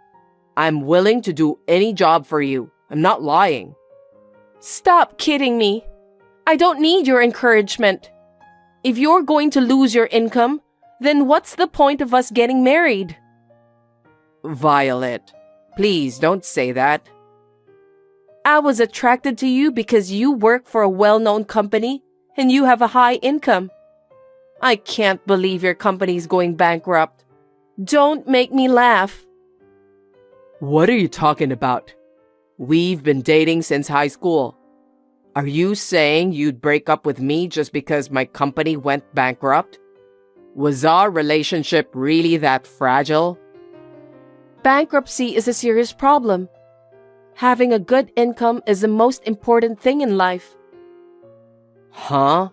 B: I'm willing to do any job for you. I'm not lying.
A: Stop kidding me. I don't need your encouragement. If you're going to lose your income, then what's the point of us getting married?
B: Violet, please don't say that.
A: I was attracted to you because you work for a well-known company and you have a high income. I can't believe your company's going bankrupt. Don't make me laugh.
B: What are you talking about? We've been dating since high school. Are you saying you'd break up with me just because my company went bankrupt? Was our relationship really that fragile?
A: Bankruptcy is a serious problem. Having a good income is the most important thing in life.
B: Huh?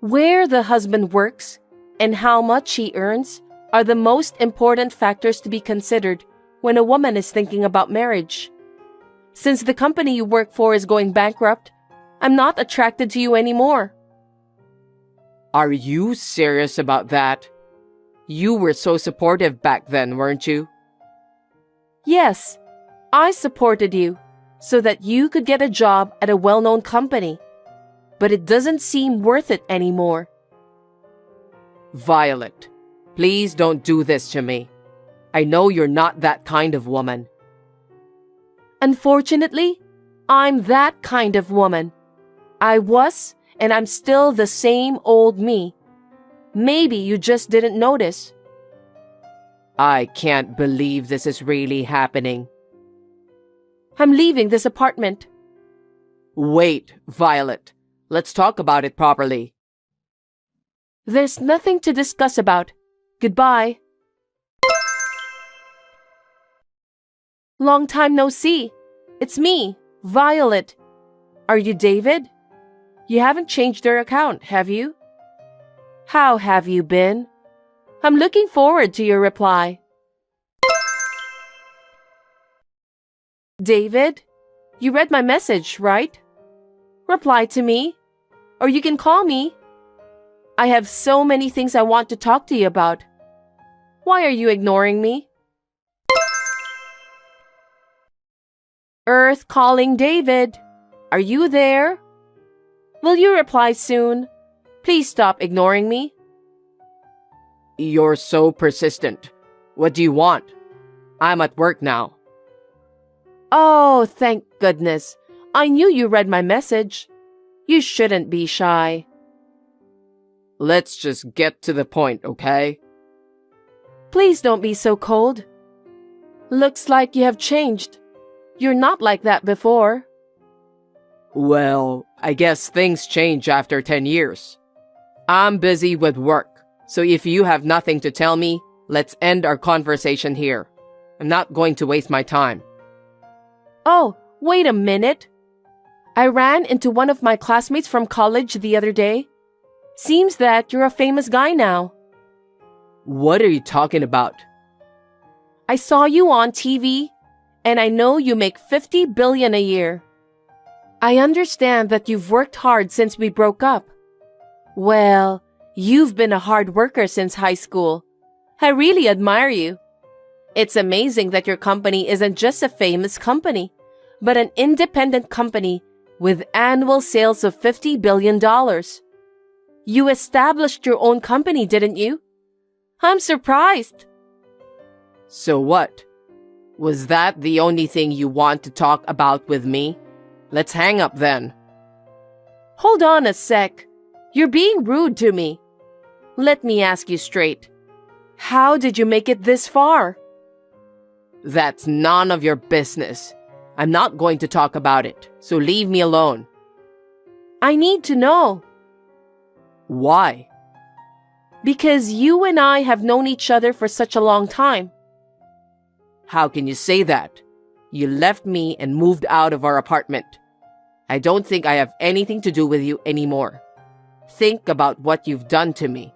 A: Where the husband works and how much he earns are the most important factors to be considered when a woman is thinking about marriage. Since the company you work for is going bankrupt, I'm not attracted to you anymore.
B: Are you serious about that? You were so supportive back then, weren't you?
A: Yes, I supported you so that you could get a job at a well-known company. But it doesn't seem worth it anymore.
B: Violet, please don't do this to me. I know you're not that kind of woman.
A: Unfortunately, I'm that kind of woman. I was, and I'm still the same old me. Maybe you just didn't notice.
B: I can't believe this is really happening.
A: I'm leaving this apartment.
B: Wait, Violet. Let's talk about it properly.
A: There's nothing to discuss about. Goodbye. Long time no see. It's me, Violet. Are you David? You haven't changed your account, have you? How have you been? I'm looking forward to your reply. David, you read my message, right? Reply to me, or you can call me. I have so many things I want to talk to you about. Why are you ignoring me? Earth calling David. Are you there? Will you reply soon? Please stop ignoring me.
B: You're so persistent. What do you want? I'm at work now.
A: Oh, thank goodness. I knew you read my message. You shouldn't be shy.
B: Let's just get to the point, okay?
A: Please don't be so cold. Looks like you have changed. You're not like that before.
B: Well, I guess things change after 10 years. I'm busy with work, so if you have nothing to tell me, let's end our conversation here. I'm not going to waste my time.
A: Oh, wait a minute. I ran into one of my classmates from college the other day. Seems that you're a famous guy now.
B: What are you talking about?
A: I saw you on TV, and I know you make $50 billion a year. I understand that you've worked hard since we broke up. Well, you've been a hard worker since high school. I really admire you. It's amazing that your company isn't just a famous company, but an independent company with annual sales of $50 billion. You established your own company, didn't you? I'm surprised.
B: So what? Was that the only thing you want to talk about with me? Let's hang up then.
A: Hold on a sec. You're being rude to me. Let me ask you straight. How did you make it this far?
B: That's none of your business. I'm not going to talk about it, so leave me alone.
A: I need to know.
B: Why?
A: Because you and I have known each other for such a long time.
B: How can you say that? You left me and moved out of our apartment. I don't think I have anything to do with you anymore. Think about what you've done to me.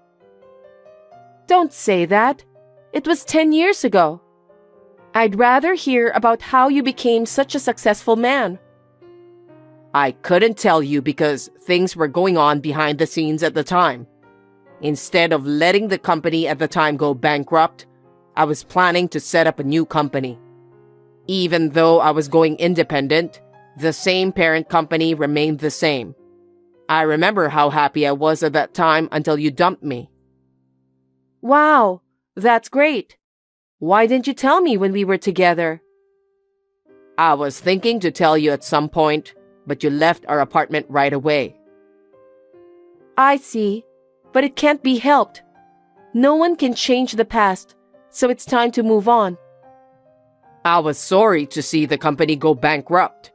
A: Don't say that. It was 10 years ago. I'd rather hear about how you became such a successful man.
B: I couldn't tell you because things were going on behind the scenes at the time. Instead of letting the company at the time go bankrupt, I was planning to set up a new company. Even though I was going independent, the same parent company remained the same. I remember how happy I was at that time until you dumped me.
A: Wow, that's great. Why didn't you tell me when we were together?
B: I was thinking to tell you at some point, but you left our apartment right away.
A: I see, but it can't be helped. No one can change the past, so it's time to move on.
B: I was sorry to see the company go bankrupt,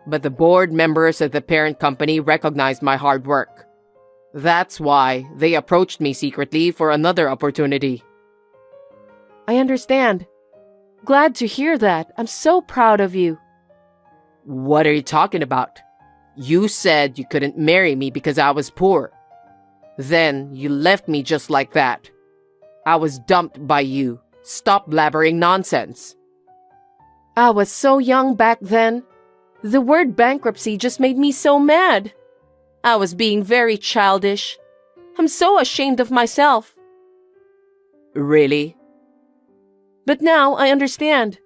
B: but the board members at the parent company recognized my hard work. That's why they approached me secretly for another opportunity.
A: I understand. Glad to hear that. I'm so proud of you.
B: What are you talking about? You said you couldn't marry me because I was poor. Then you left me just like that. I was dumped by you. Stop blabbering nonsense.
A: I was so young back then. The word bankruptcy just made me so mad. I was being very childish. I'm so ashamed of myself.
B: Really?
A: But now I understand.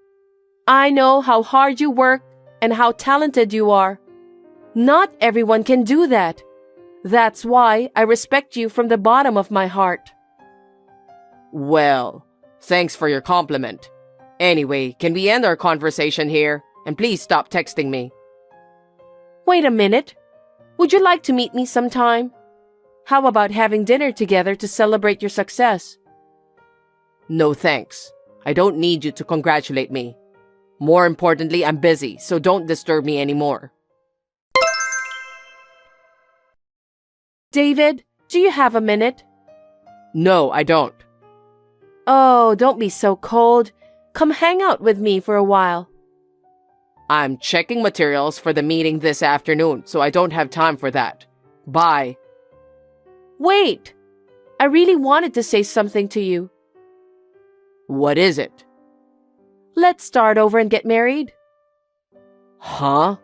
A: I know how hard you work and how talented you are. Not everyone can do that. That's why I respect you from the bottom of my heart.
B: Well, thanks for your compliment. Anyway, can we end our conversation here? And please stop texting me.
A: Wait a minute. Would you like to meet me sometime? How about having dinner together to celebrate your success?
B: No thanks. I don't need you to congratulate me. More importantly, I'm busy, so don't disturb me anymore.
A: David, do you have a minute?
B: No, I don't.
A: Oh, don't be so cold. Come hang out with me for a while.
B: I'm checking materials for the meeting this afternoon, so I don't have time for that. Bye.
A: Wait! I really wanted to say something to you.
B: What is it?
A: Let's start over and get married.
B: Huh?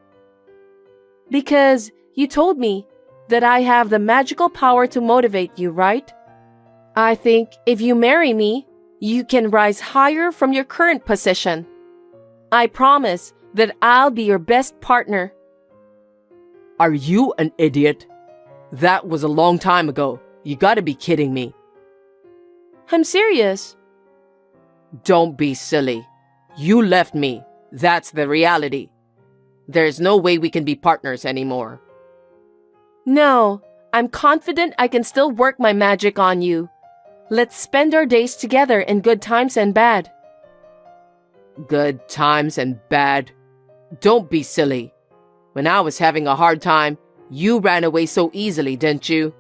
A: Because you told me that I have the magical power to motivate you, right? I think if you marry me, you can rise higher from your current position. I promise that I'll be your best partner.
B: Are you an idiot? That was a long time ago. You gotta be kidding me.
A: I'm serious.
B: Don't be silly. You left me. That's the reality. There's no way we can be partners anymore.
A: No, I'm confident I can still work my magic on you. Let's spend our days together in good times and bad.
B: Good times and bad. Don't be silly. When I was having a hard time, you ran away so easily, didn't you?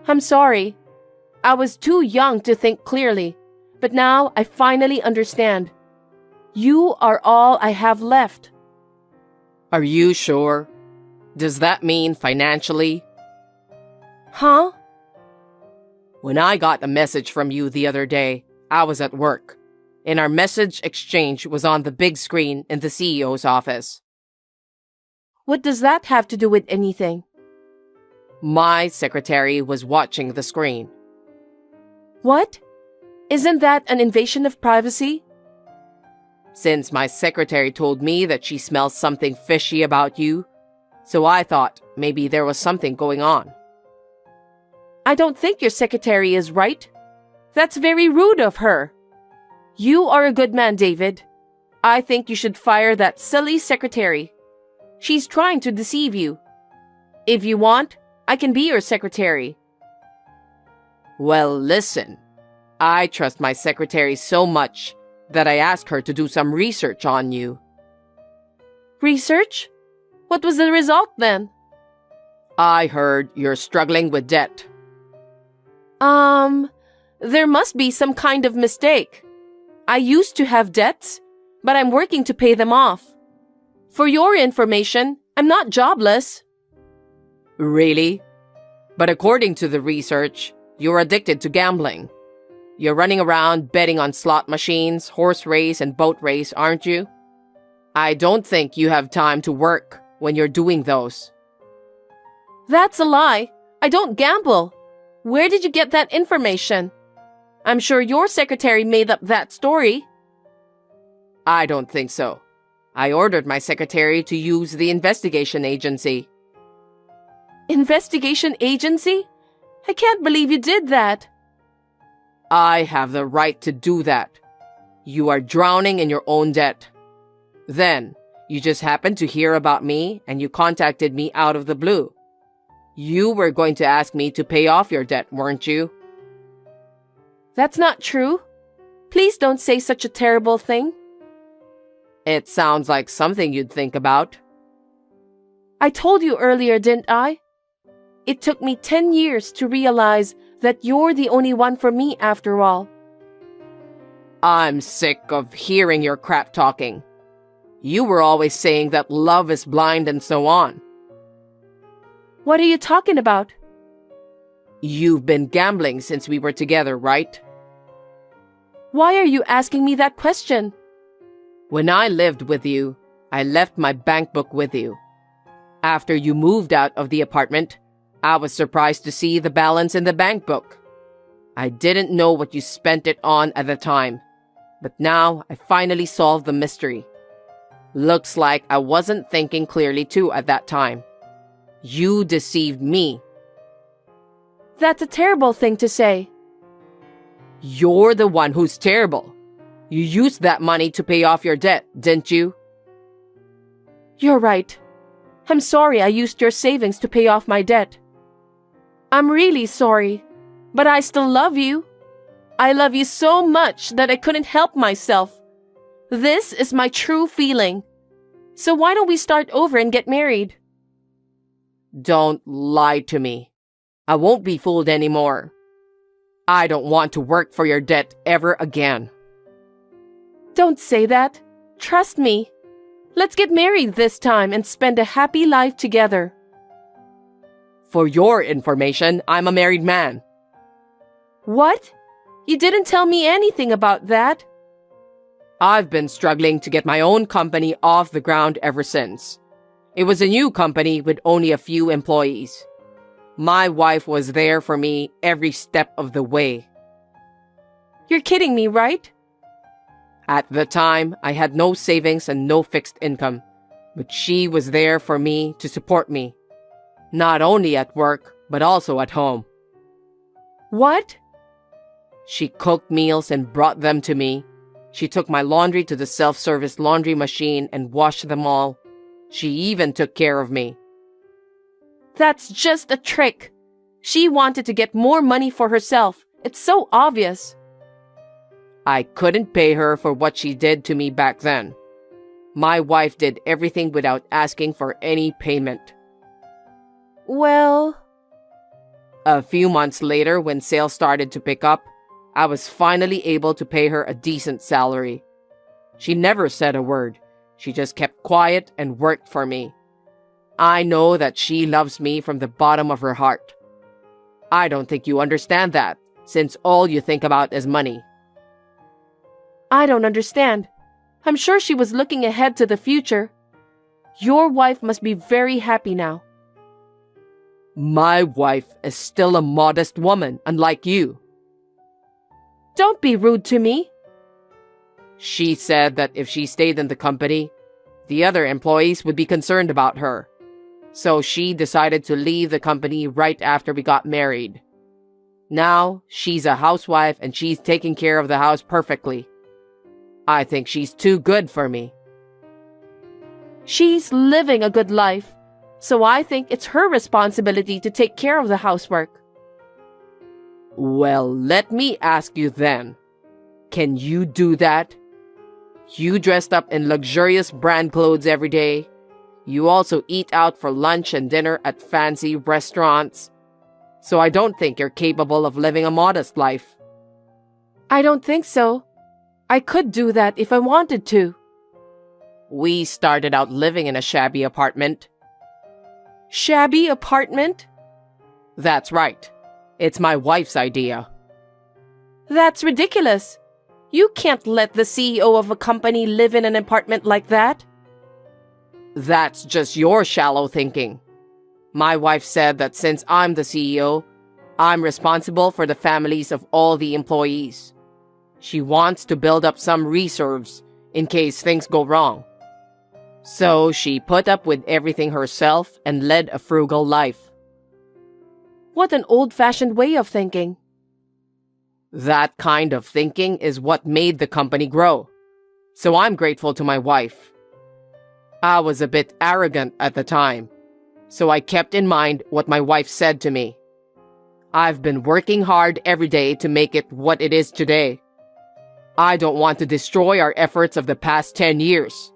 A: I'm sorry. I was too young to think clearly, but now I finally understand. You are all I have left.
B: Are you sure? Does that mean financially?
A: Huh?
B: When I got a message from you the other day, I was at work, and our message exchange was on the big screen in the CEO's office.
A: What does that have to do with anything?
B: My secretary was watching the screen.
A: What? Isn't that an invasion of privacy?
B: Since my secretary told me that she smells something fishy about you, so I thought maybe there was something going on.
A: I don't think your secretary is right. That's very rude of her. You are a good man, David. I think you should fire that silly secretary. She's trying to deceive you. If you want, I can be your secretary.
B: Well, listen. I trust my secretary so much that I asked her to do some research on you.
A: Research? What was the result then?
B: I heard you're struggling with debt.
A: There must be some kind of mistake. I used to have debts, but I'm working to pay them off. For your information, I'm not jobless.
B: Really? But according to the research, you're addicted to gambling. You're running around betting on slot machines, horse race, and boat race, aren't you? I don't think you have time to work when you're doing those.
A: That's a lie. I don't gamble. Where did you get that information? I'm sure your secretary made up that story.
B: I don't think so. I ordered my secretary to use the investigation agency.
A: Investigation agency? I can't believe you did that.
B: I have the right to do that. You are drowning in your own debt. Then, you just happened to hear about me and you contacted me out of the blue. You were going to ask me to pay off your debt, weren't you?
A: That's not true. Please don't say such a terrible thing.
B: It sounds like something you'd think about.
A: I told you earlier, didn't I? It took me 10 years to realize that you're the only one for me after all.
B: I'm sick of hearing your crap talking. You were always saying that love is blind and so on.
A: What are you talking about?
B: You've been gambling since we were together, right?
A: Why are you asking me that question?
B: When I lived with you, I left my bank book with you. After you moved out of the apartment, I was surprised to see the balance in the bank book. I didn't know what you spent it on at the time, but now I finally solved the mystery. Looks like I wasn't thinking clearly too at that time. You deceived me.
A: That's a terrible thing to say.
B: You're the one who's terrible. You used that money to pay off your debt, didn't you?
A: You're right. I'm sorry I used your savings to pay off my debt. I'm really sorry, but I still love you. I love you so much that I couldn't help myself. This is my true feeling. So why don't we start over and get married?
B: Don't lie to me. I won't be fooled anymore. I don't want to work for your debt ever again.
A: Don't say that. Trust me. Let's get married this time and spend a happy life together.
B: For your information, I'm a married man.
A: What? You didn't tell me anything about that.
B: I've been struggling to get my own company off the ground ever since. It was a new company with only a few employees. My wife was there for me every step of the way.
A: You're kidding me, right?
B: At the time, I had no savings and no fixed income, but she was there for me to support me, not only at work, but also at home.
A: What?
B: She cooked meals and brought them to me. She took my laundry to the self-service laundry machine and washed them all. She even took care of me.
A: That's just a trick. She wanted to get more money for herself. It's so obvious.
B: I couldn't pay her for what she did to me back then. My wife did everything without asking for any payment.
A: Well...
B: A few months later, when sales started to pick up, I was finally able to pay her a decent salary. She never said a word. She just kept quiet and worked for me. I know that she loves me from the bottom of her heart. I don't think you understand that, since all you think about is money.
A: I don't understand. I'm sure she was looking ahead to the future. Your wife must be very happy now.
B: My wife is still a modest woman, unlike you.
A: Don't be rude to me.
B: She said that if she stayed in the company, the other employees would be concerned about her. So she decided to leave the company right after we got married. Now, she's a housewife and she's taking care of the house perfectly. I think she's too good for me.
A: She's living a good life, so I think it's her responsibility to take care of the housework.
B: Well, let me ask you then. Can you do that? You dressed up in luxurious brand clothes every day. You also eat out for lunch and dinner at fancy restaurants. So I don't think you're capable of living a modest life.
A: I don't think so. I could do that if I wanted to.
B: We started out living in a shabby apartment.
A: Shabby apartment?
B: That's right. It's my wife's idea.
A: That's ridiculous. You can't let the CEO of a company live in an apartment like that.
B: That's just your shallow thinking. My wife said that since I'm the CEO, I'm responsible for the families of all the employees. She wants to build up some reserves in case things go wrong. So she put up with everything herself and led a frugal life.
A: What an old-fashioned way of thinking.
B: That kind of thinking is what made the company grow. So I'm grateful to my wife. I was a bit arrogant at the time, so I kept in mind what my wife said to me. I've been working hard every day to make it what it is today. I don't want to destroy our efforts of the past 10 years.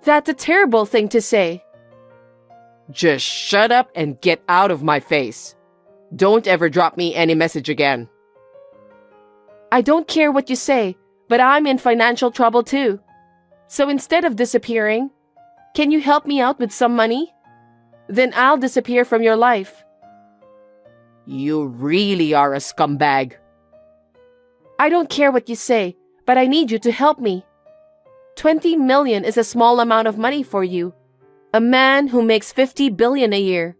A: That's a terrible thing to say.
B: Just shut up and get out of my face. Don't ever drop me any message again.
A: I don't care what you say, but I'm in financial trouble too. So instead of disappearing, can you help me out with some money? Then I'll disappear from your life.
B: You really are a scumbag.
A: I don't care what you say, but I need you to help me. 20 million is a small amount of money for you. A man who makes 50 billion a year.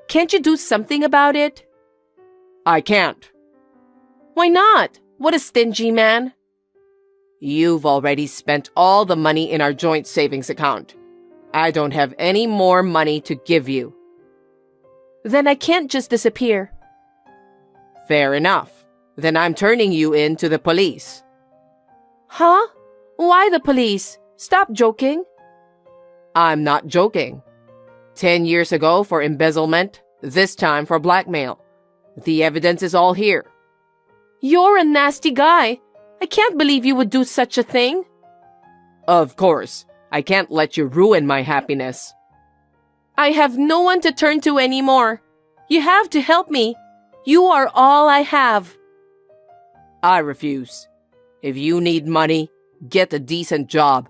A: Can't you do something about it?
B: I can't.
A: Why not? What a stingy man.
B: You've already spent all the money in our joint savings account. I don't have any more money to give you.
A: Then I can't just disappear.
B: Fair enough. Then I'm turning you in to the police.
A: Huh? Why the police? Stop joking.
B: I'm not joking. 10 years ago for embezzlement, this time for blackmail. The evidence is all here.
A: You're a nasty guy. I can't believe you would do such a thing.
B: Of course, I can't let you ruin my happiness.
A: I have no one to turn to anymore. You have to help me. You are all I have.
B: I refuse. If you need money, get a decent job.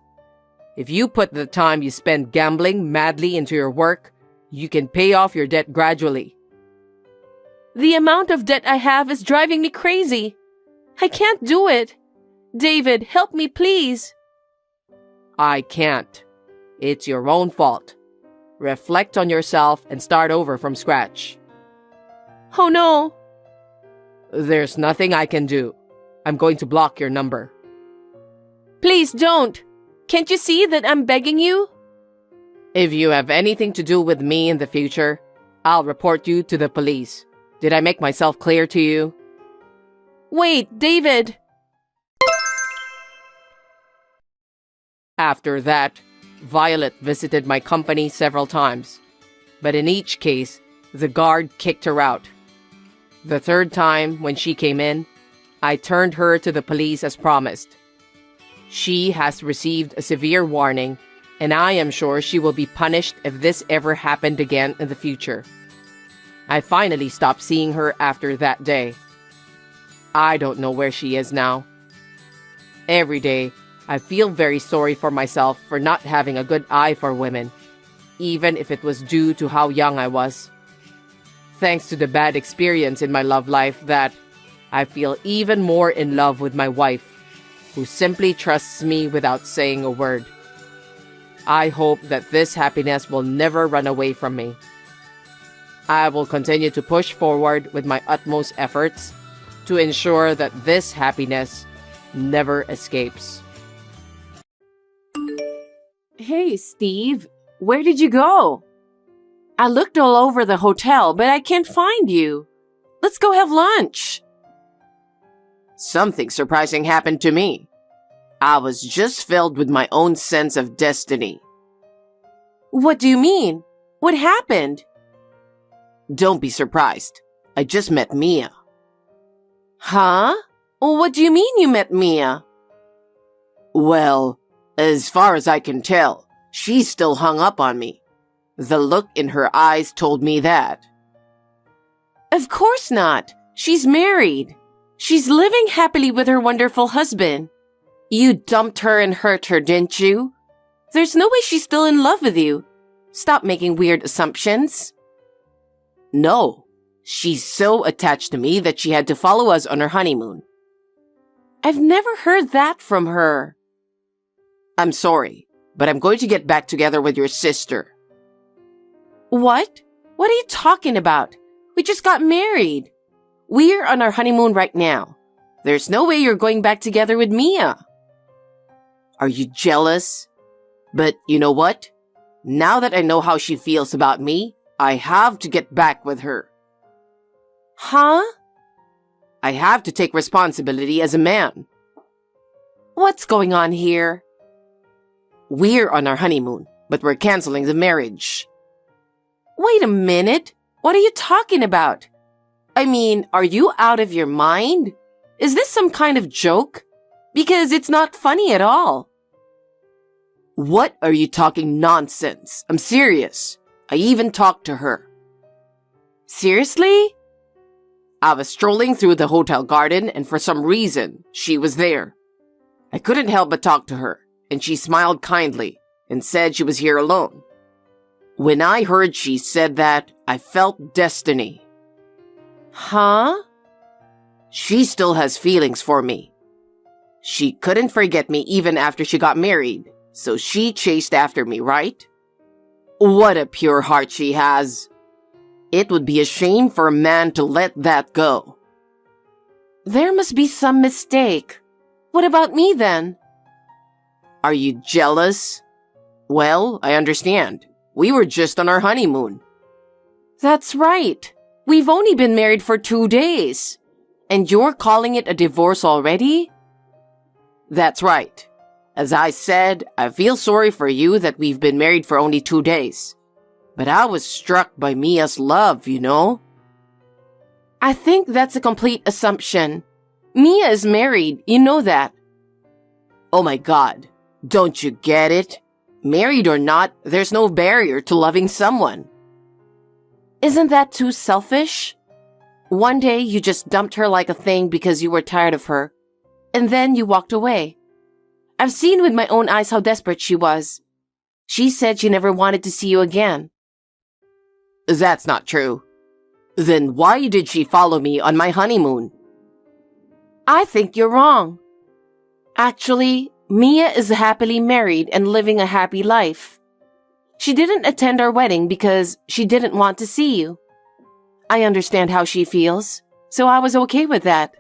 B: If you put the time you spend gambling madly into your work, you can pay off your debt gradually.
A: The amount of debt I have is driving me crazy. I can't do it. David, help me, please.
B: I can't. It's your own fault. Reflect on yourself and start over from scratch.
A: Oh no.
B: There's nothing I can do. I'm going to block your number.
A: Please don't. Can't you see that I'm begging you?
B: If you have anything to do with me in the future, I'll report you to the police. Did I make myself clear to you?
A: Wait, David.
B: After that, Violet visited my company several times, but in each case, the guard kicked her out. The third time, when she came in, I turned her to the police as promised. She has received a severe warning, and I am sure she will be punished if this ever happened again in the future. I finally stopped seeing her after that day. I don't know where she is now. Every day, I feel very sorry for myself for not having a good eye for women, even if it was due to how young I was. Thanks to the bad experience in my love life that I feel even more in love with my wife, who simply trusts me without saying a word. I hope that this happiness will never run away from me. I will continue to push forward with my utmost efforts to ensure that this happiness never escapes.
A: Hey, Steve. Where did you go? I looked all over the hotel, but I can't find you. Let's go have lunch.
B: Something surprising happened to me. I was just filled with my own sense of destiny.
A: What do you mean? What happened?
B: Don't be surprised. I just met Mia.
A: Huh? What do you mean you met Mia?
B: Well, as far as I can tell, she's still hung up on me. The look in her eyes told me that.
A: Of course not. She's married. She's living happily with her wonderful husband. You dumped her and hurt her, didn't you? There's no way she's still in love with you. Stop making weird assumptions.
B: No, she's so attached to me that she had to follow us on her honeymoon.
A: I've never heard that from her.
B: I'm sorry, but I'm going to get back together with your sister.
A: What? What are you talking about? We just got married. We're on our honeymoon right now. There's no way you're going back together with Mia.
B: Are you jealous? But you know what? Now that I know how she feels about me, I have to get back with her.
A: Huh?
B: I have to take responsibility as a man.
A: What's going on here?
B: We're on our honeymoon, but we're canceling the marriage.
A: Wait a minute. What are you talking about? I mean, are you out of your mind? Is this some kind of joke? Because it's not funny at all.
B: What are you talking nonsense? I'm serious. I even talked to her.
A: Seriously?
B: I was strolling through the hotel garden and for some reason, she was there. I couldn't help but talk to her, and she smiled kindly and said she was here alone. When I heard she said that, I felt destiny.
A: Huh?
B: She still has feelings for me. She couldn't forget me even after she got married, so she chased after me, right? What a pure heart she has. It would be a shame for a man to let that go.
A: There must be some mistake. What about me then?
B: Are you jealous? Well, I understand. We were just on our honeymoon.
A: That's right. We've only been married for 2 days. And you're calling it a divorce already?
B: That's right. As I said, I feel sorry for you that we've been married for only 2 days. But I was struck by Mia's love, you know?
A: I think that's a complete assumption. Mia is married, you know that.
B: Oh my God, don't you get it? Married or not, there's no barrier to loving someone.
A: Isn't that too selfish? One day you just dumped her like a thing because you were tired of her, and then you walked away. I've seen with my own eyes how desperate she was. She said she never wanted to see you again.
B: That's not true. Then why did she follow me on my honeymoon?
A: I think you're wrong. Actually, Mia is happily married and living a happy life. She didn't attend our wedding because she didn't want to see you. I understand how she feels, so I was okay with that.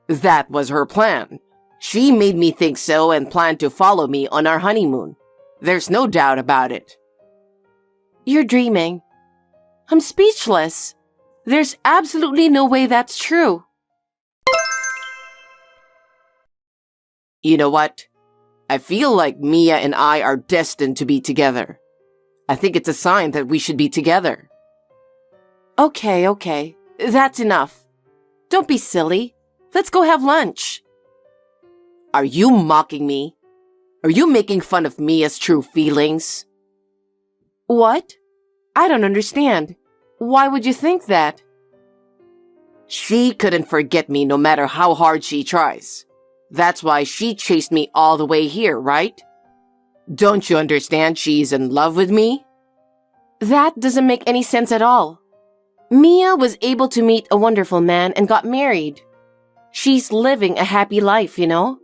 B: That was her plan. She made me think so and planned to follow me on our honeymoon. There's no doubt about it.
A: You're dreaming. I'm speechless. There's absolutely no way that's true.
B: You know what? I feel like Mia and I are destined to be together. I think it's a sign that we should be together.
A: Okay. That's enough. Don't be silly. Let's go have lunch.
B: Are you mocking me? Are you making fun of Mia's true feelings?
A: What? I don't understand. Why would you think that?
B: She couldn't forget me no matter how hard she tries. That's why she chased me all the way here, right? Don't you understand she's in love with me?
A: That doesn't make any sense at all. Mia was able to meet a wonderful man and got married. She's living a happy life, you know?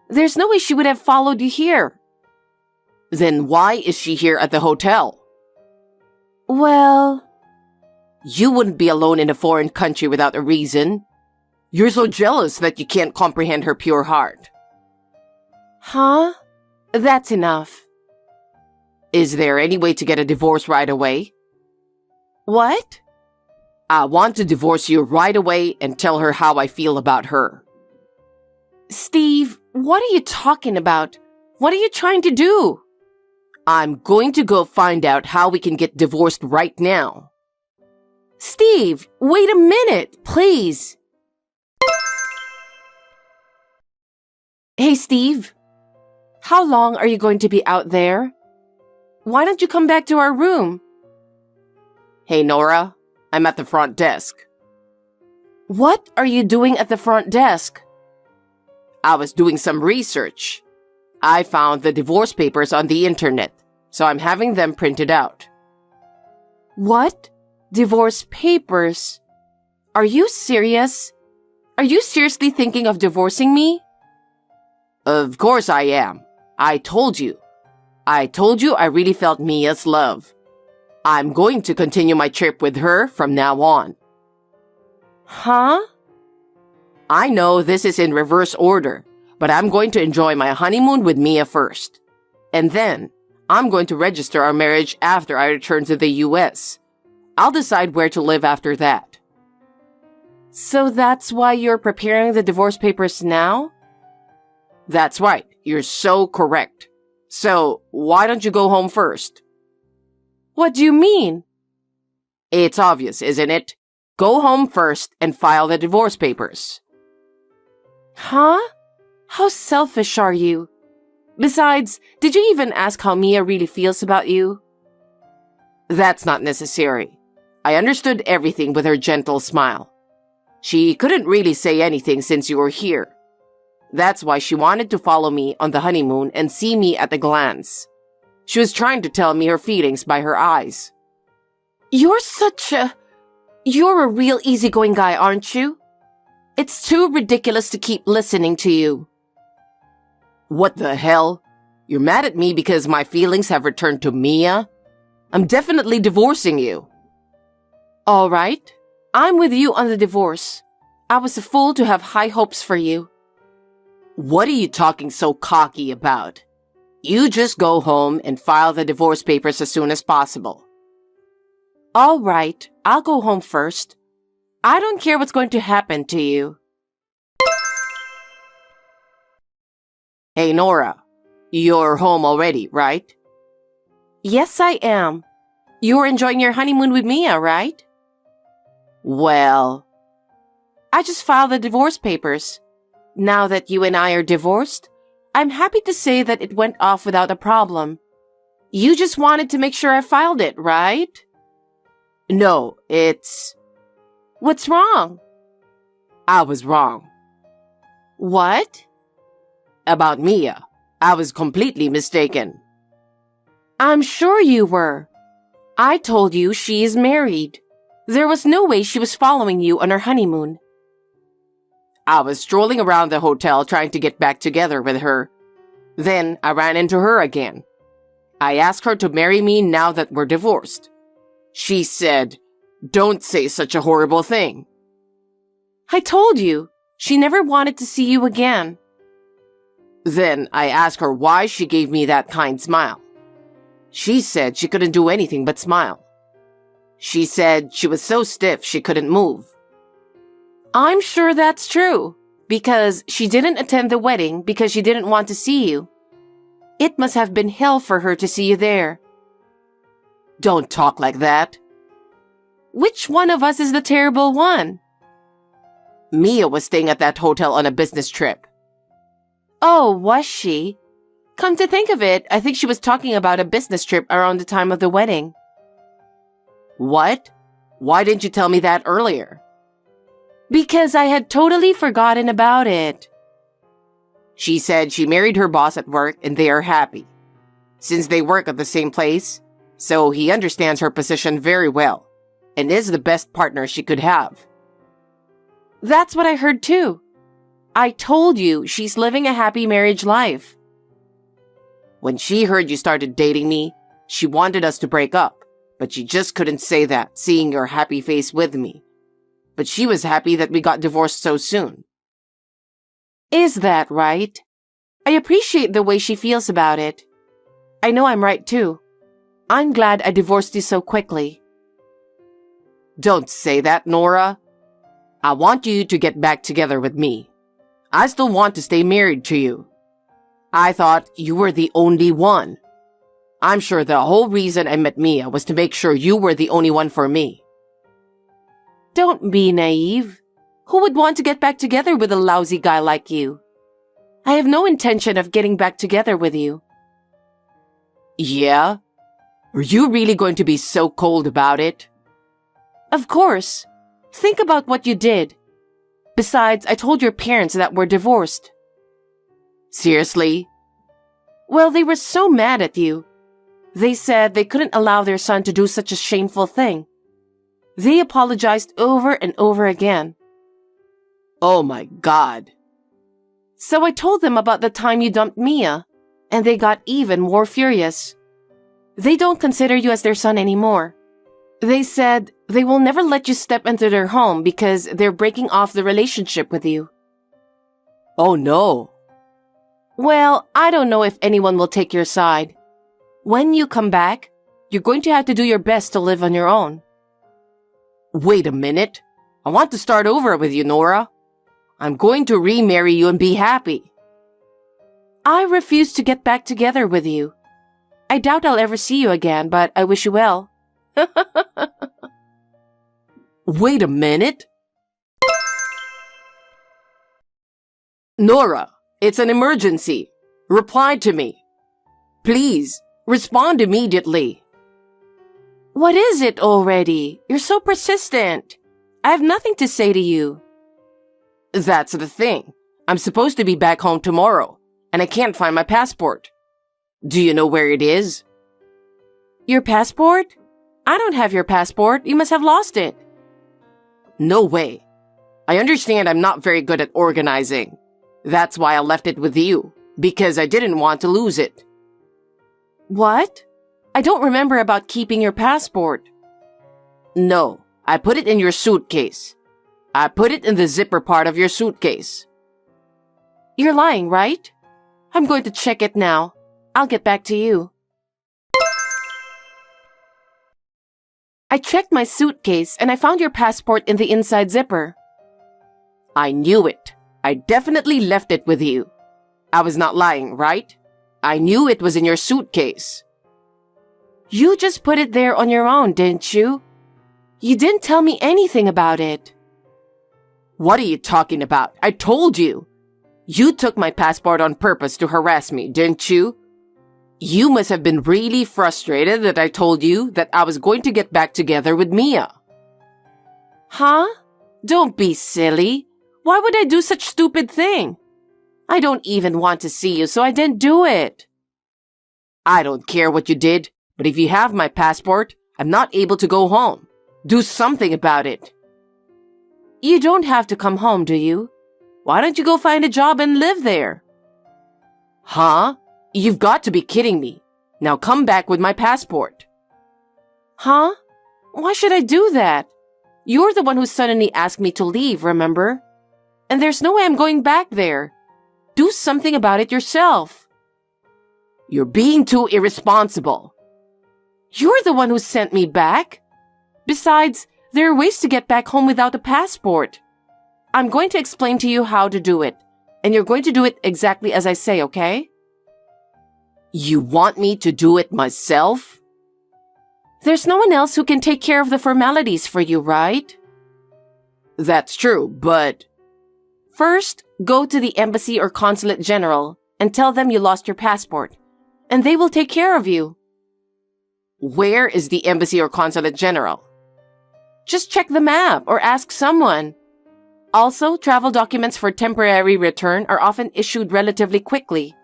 A: There's no way she would have followed you here.
B: Then why is she here at the hotel?
A: Well...
B: You wouldn't be alone in a foreign country without a reason. You're so jealous that you can't comprehend her pure heart.
A: Huh? That's enough.
B: Is there any way to get a divorce right away?
A: What?
B: I want to divorce you right away and tell her how I feel about her.
A: Steve, What are you talking about? What are you trying to do?
B: I'm going to go find out how we can get divorced right now.
A: Steve, wait a minute, please. Hey, Steve. How long are you going to be out there? Why don't you come back to our room?
B: Hey, Nora, I'm at the front desk.
A: What are you doing at the front desk?
B: I was doing some research. I found the divorce papers on the internet, so I'm having them printed out.
A: What? Divorce papers? Are you serious? Are you seriously thinking of divorcing me?
B: Of course I am. I told you I really felt Mia's love. I'm going to continue my trip with her from now on.
A: Huh?
B: I know this is in reverse order, but I'm going to enjoy my honeymoon with Mia first. And then, I'm going to register our marriage after I return to the US. I'll decide where to live after that.
A: So that's why you're preparing the divorce papers now?
B: That's right. You're so correct. So, why don't you go home first?
A: What do you mean?
B: It's obvious, isn't it? Go home first and file the divorce papers.
A: Huh? How selfish are you? Besides, did you even ask how Mia really feels about you?
B: That's not necessary. I understood everything with her gentle smile. She couldn't really say anything since you were here. That's why she wanted to follow me on the honeymoon and see me at a glance. She was trying to tell me her feelings by her eyes.
A: You're a real easygoing guy, aren't you? It's too ridiculous to keep listening to you.
B: What the hell? You're mad at me because my feelings have returned to Mia? I'm definitely divorcing you.
A: All right. I'm with you on the divorce. I was a fool to have high hopes for you.
B: What are you talking so cocky about? You just go home and file the divorce papers as soon as possible.
A: All right, I'll go home first. I don't care what's going to happen to you.
B: Hey, Nora, you're home already, right?
A: Yes, I am. You're enjoying your honeymoon with Mia, right?
B: Well,
A: I just filed the divorce papers. Now that you and I are divorced, I'm happy to say that it went off without a problem. You just wanted to make sure I filed it, right?
B: No, it's...
A: What's wrong?
B: I was wrong.
A: What?
B: About Mia. I was completely mistaken.
A: I'm sure you were. I told you she is married. There was no way she was following you on her honeymoon.
B: I was strolling around the hotel trying to get back together with her. Then I ran into her again. I asked her to marry me now that we're divorced. She said, "Don't say such a horrible thing."
A: I told you, she never wanted to see you again.
B: Then I asked her why she gave me that kind smile. She said she couldn't do anything but smile. She said she was so stiff she couldn't move.
A: I'm sure that's true, because she didn't attend the wedding because she didn't want to see you. It must have been hell for her to see you there.
B: Don't talk like that.
A: Which one of us is the terrible one?
B: Mia was staying at that hotel on a business trip.
A: Oh, was she? Come to think of it, I think she was talking about a business trip around the time of the wedding.
B: What? Why didn't you tell me that earlier?
A: Because I had totally forgotten about it.
B: She said she married her boss at work and they are happy. Since they work at the same place, so he understands her position very well and is the best partner she could have.
A: That's what I heard too. I told you she's living a happy marriage life.
B: When she heard you started dating me, she wanted us to break up, but she just couldn't say that, seeing your happy face with me. But she was happy that we got divorced so soon.
A: Is that right? I appreciate the way she feels about it. I know I'm right too. I'm glad I divorced you so quickly.
B: Don't say that, Nora. I want you to get back together with me. I still want to stay married to you. I thought you were the only one. I'm sure the whole reason I met Mia was to make sure you were the only one for me.
A: Don't be naive. Who would want to get back together with a lousy guy like you? I have no intention of getting back together with you.
B: Yeah? Are you really going to be so cold about it?
A: Of course. Think about what you did. Besides, I told your parents that we're divorced.
B: Seriously?
A: Well, they were so mad at you. They said they couldn't allow their son to do such a shameful thing. They apologized over and over again.
B: Oh my God.
A: So I told them about the time you dumped Mia, and they got even more furious. They don't consider you as their son anymore. They said they will never let you step into their home because they're breaking off the relationship with you.
B: Oh no.
A: Well, I don't know if anyone will take your side. When you come back, you're going to have to do your best to live on your own.
B: Wait a minute. I want to start over with you, Nora. I'm going to remarry you and be happy.
A: I refuse to get back together with you. I doubt I'll ever see you again, but I wish you well.
B: Wait a minute. Nora, it's an emergency. Reply to me. Please, respond immediately.
A: What is it already? You're so persistent. I have nothing to say to you.
B: That's the thing. I'm supposed to be back home tomorrow, and I can't find my passport. Do you know where it is?
A: Your passport? I don't have your passport. You must have lost it.
B: No way. I understand I'm not very good at organizing. That's why I left it with you, because I didn't want to lose it.
A: What? I don't remember about keeping your passport.
B: No, I put it in your suitcase. I put it in the zipper part of your suitcase.
A: You're lying, right? I'm going to check it now. I'll get back to you. I checked my suitcase and I found your passport in the inside zipper.
B: I knew it. I definitely left it with you. I was not lying, right? I knew it was in your suitcase.
A: You just put it there on your own, didn't you? You didn't tell me anything about it.
B: What are you talking about? I told you. You took my passport on purpose to harass me, didn't you? You must have been really frustrated that I told you that I was going to get back together with Mia.
A: Huh? Don't be silly. Why would I do such stupid thing? I don't even want to see you, so I didn't do it.
B: I don't care what you did, but if you have my passport, I'm not able to go home. Do something about it.
A: You don't have to come home, do you? Why don't you go find a job and live there?
B: Huh? You've got to be kidding me. Now come back with my passport.
A: Huh? Why should I do that? You're the one who suddenly asked me to leave, remember? And there's no way I'm going back there. Do something about it yourself.
B: You're being too irresponsible.
A: You're the one who sent me back. Besides, there are ways to get back home without a passport. I'm going to explain to you how to do it, and you're going to do it exactly as I say, okay?
B: You want me to do it myself?
A: There's no one else who can take care of the formalities for you, right?
B: That's true, but...
A: First, go to the embassy or consulate general and tell them you lost your passport, and they will take care of you.
B: Where is the embassy or consulate general?
A: Just check the map or ask someone. Also, travel documents for temporary return are often issued relatively quickly.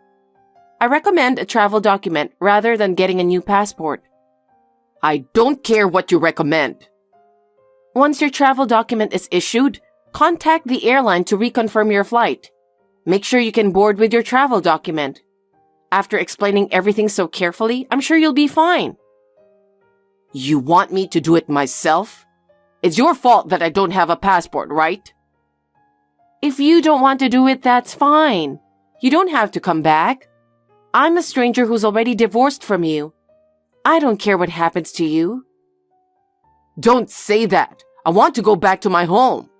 A: I recommend a travel document rather than getting a new passport.
B: I don't care what you recommend.
A: Once your travel document is issued, contact the airline to reconfirm your flight. Make sure you can board with your travel document. After explaining everything so carefully, I'm sure you'll be fine.
B: You want me to do it myself? It's your fault that I don't have a passport, right?
A: If you don't want to do it, that's fine. You don't have to come back. I'm a stranger who's already divorced from you. I don't care what happens to you.
B: Don't say that. I want to go back to my home.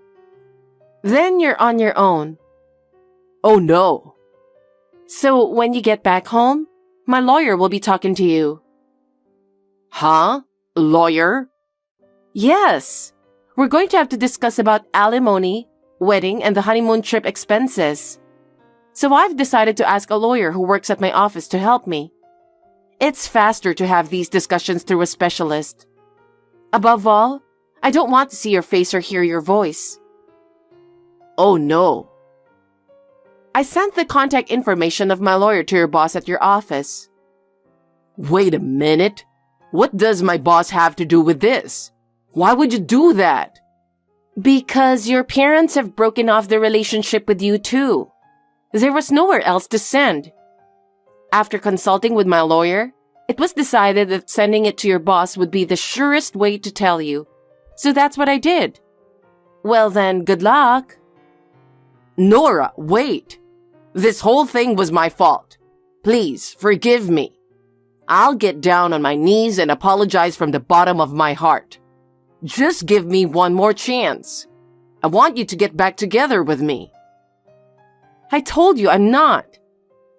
A: Then you're on your own.
B: Oh no.
A: So when you get back home, my lawyer will be talking to you.
B: Huh? Lawyer?
A: Yes. We're going to have to discuss about alimony, wedding, and the honeymoon trip expenses. So I've decided to ask a lawyer who works at my office to help me. It's faster to have these discussions through a specialist. Above all, I don't want to see your face or hear your voice.
B: Oh no.
A: I sent the contact information of my lawyer to your boss at your office.
B: Wait a minute. What does my boss have to do with this? Why would you do that?
A: Because your parents have broken off their relationship with you too. There was nowhere else to send. After consulting with my lawyer, it was decided that sending it to your boss would be the surest way to tell you. So that's what I did. Well then, good luck.
B: Nora, wait. This whole thing was my fault. Please, forgive me. I'll get down on my knees and apologize from the bottom of my heart. Just give me one more chance. I want you to get back together with me.
A: I told you I'm not.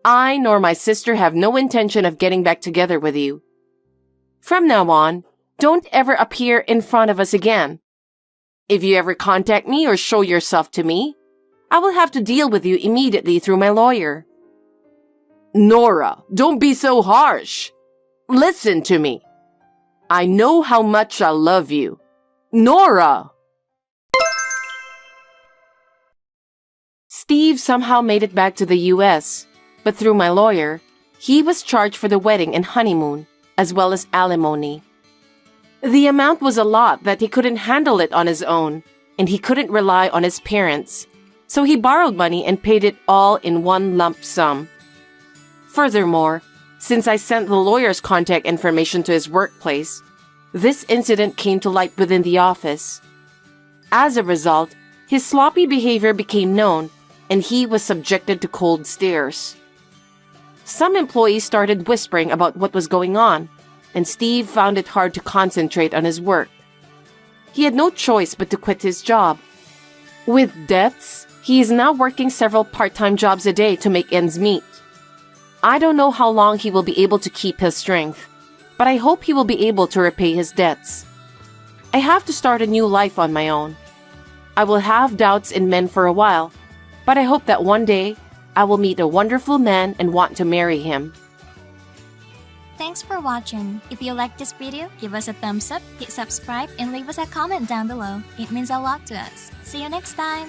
A: I nor my sister have no intention of getting back together with you. From now on, don't ever appear in front of us again. If you ever contact me or show yourself to me, I will have to deal with you immediately through my lawyer.
B: Nora, don't be so harsh. Listen to me. I know how much I love you. Nora!
A: Steve somehow made it back to the US, but through my lawyer, he was charged for the wedding and honeymoon, as well as alimony. The amount was a lot that he couldn't handle it on his own, and he couldn't rely on his parents, so he borrowed money and paid it all in one lump sum. Furthermore, since I sent the lawyer's contact information to his workplace, this incident came to light within the office. As a result, his sloppy behavior became known, and he was subjected to cold stares. Some employees started whispering about what was going on, and Steve found it hard to concentrate on his work. He had no choice but to quit his job. With debts, he is now working several part-time jobs a day to make ends meet. I don't know how long he will be able to keep his strength, but I hope he will be able to repay his debts. I have to start a new life on my own. I will have doubts in men for a while, but I hope that one day I will meet a wonderful man and want to marry him.
C: Thanks for watching. If you like this video, give us a thumbs up, hit subscribe, and leave us a comment down below. It means a lot to us. See you next time!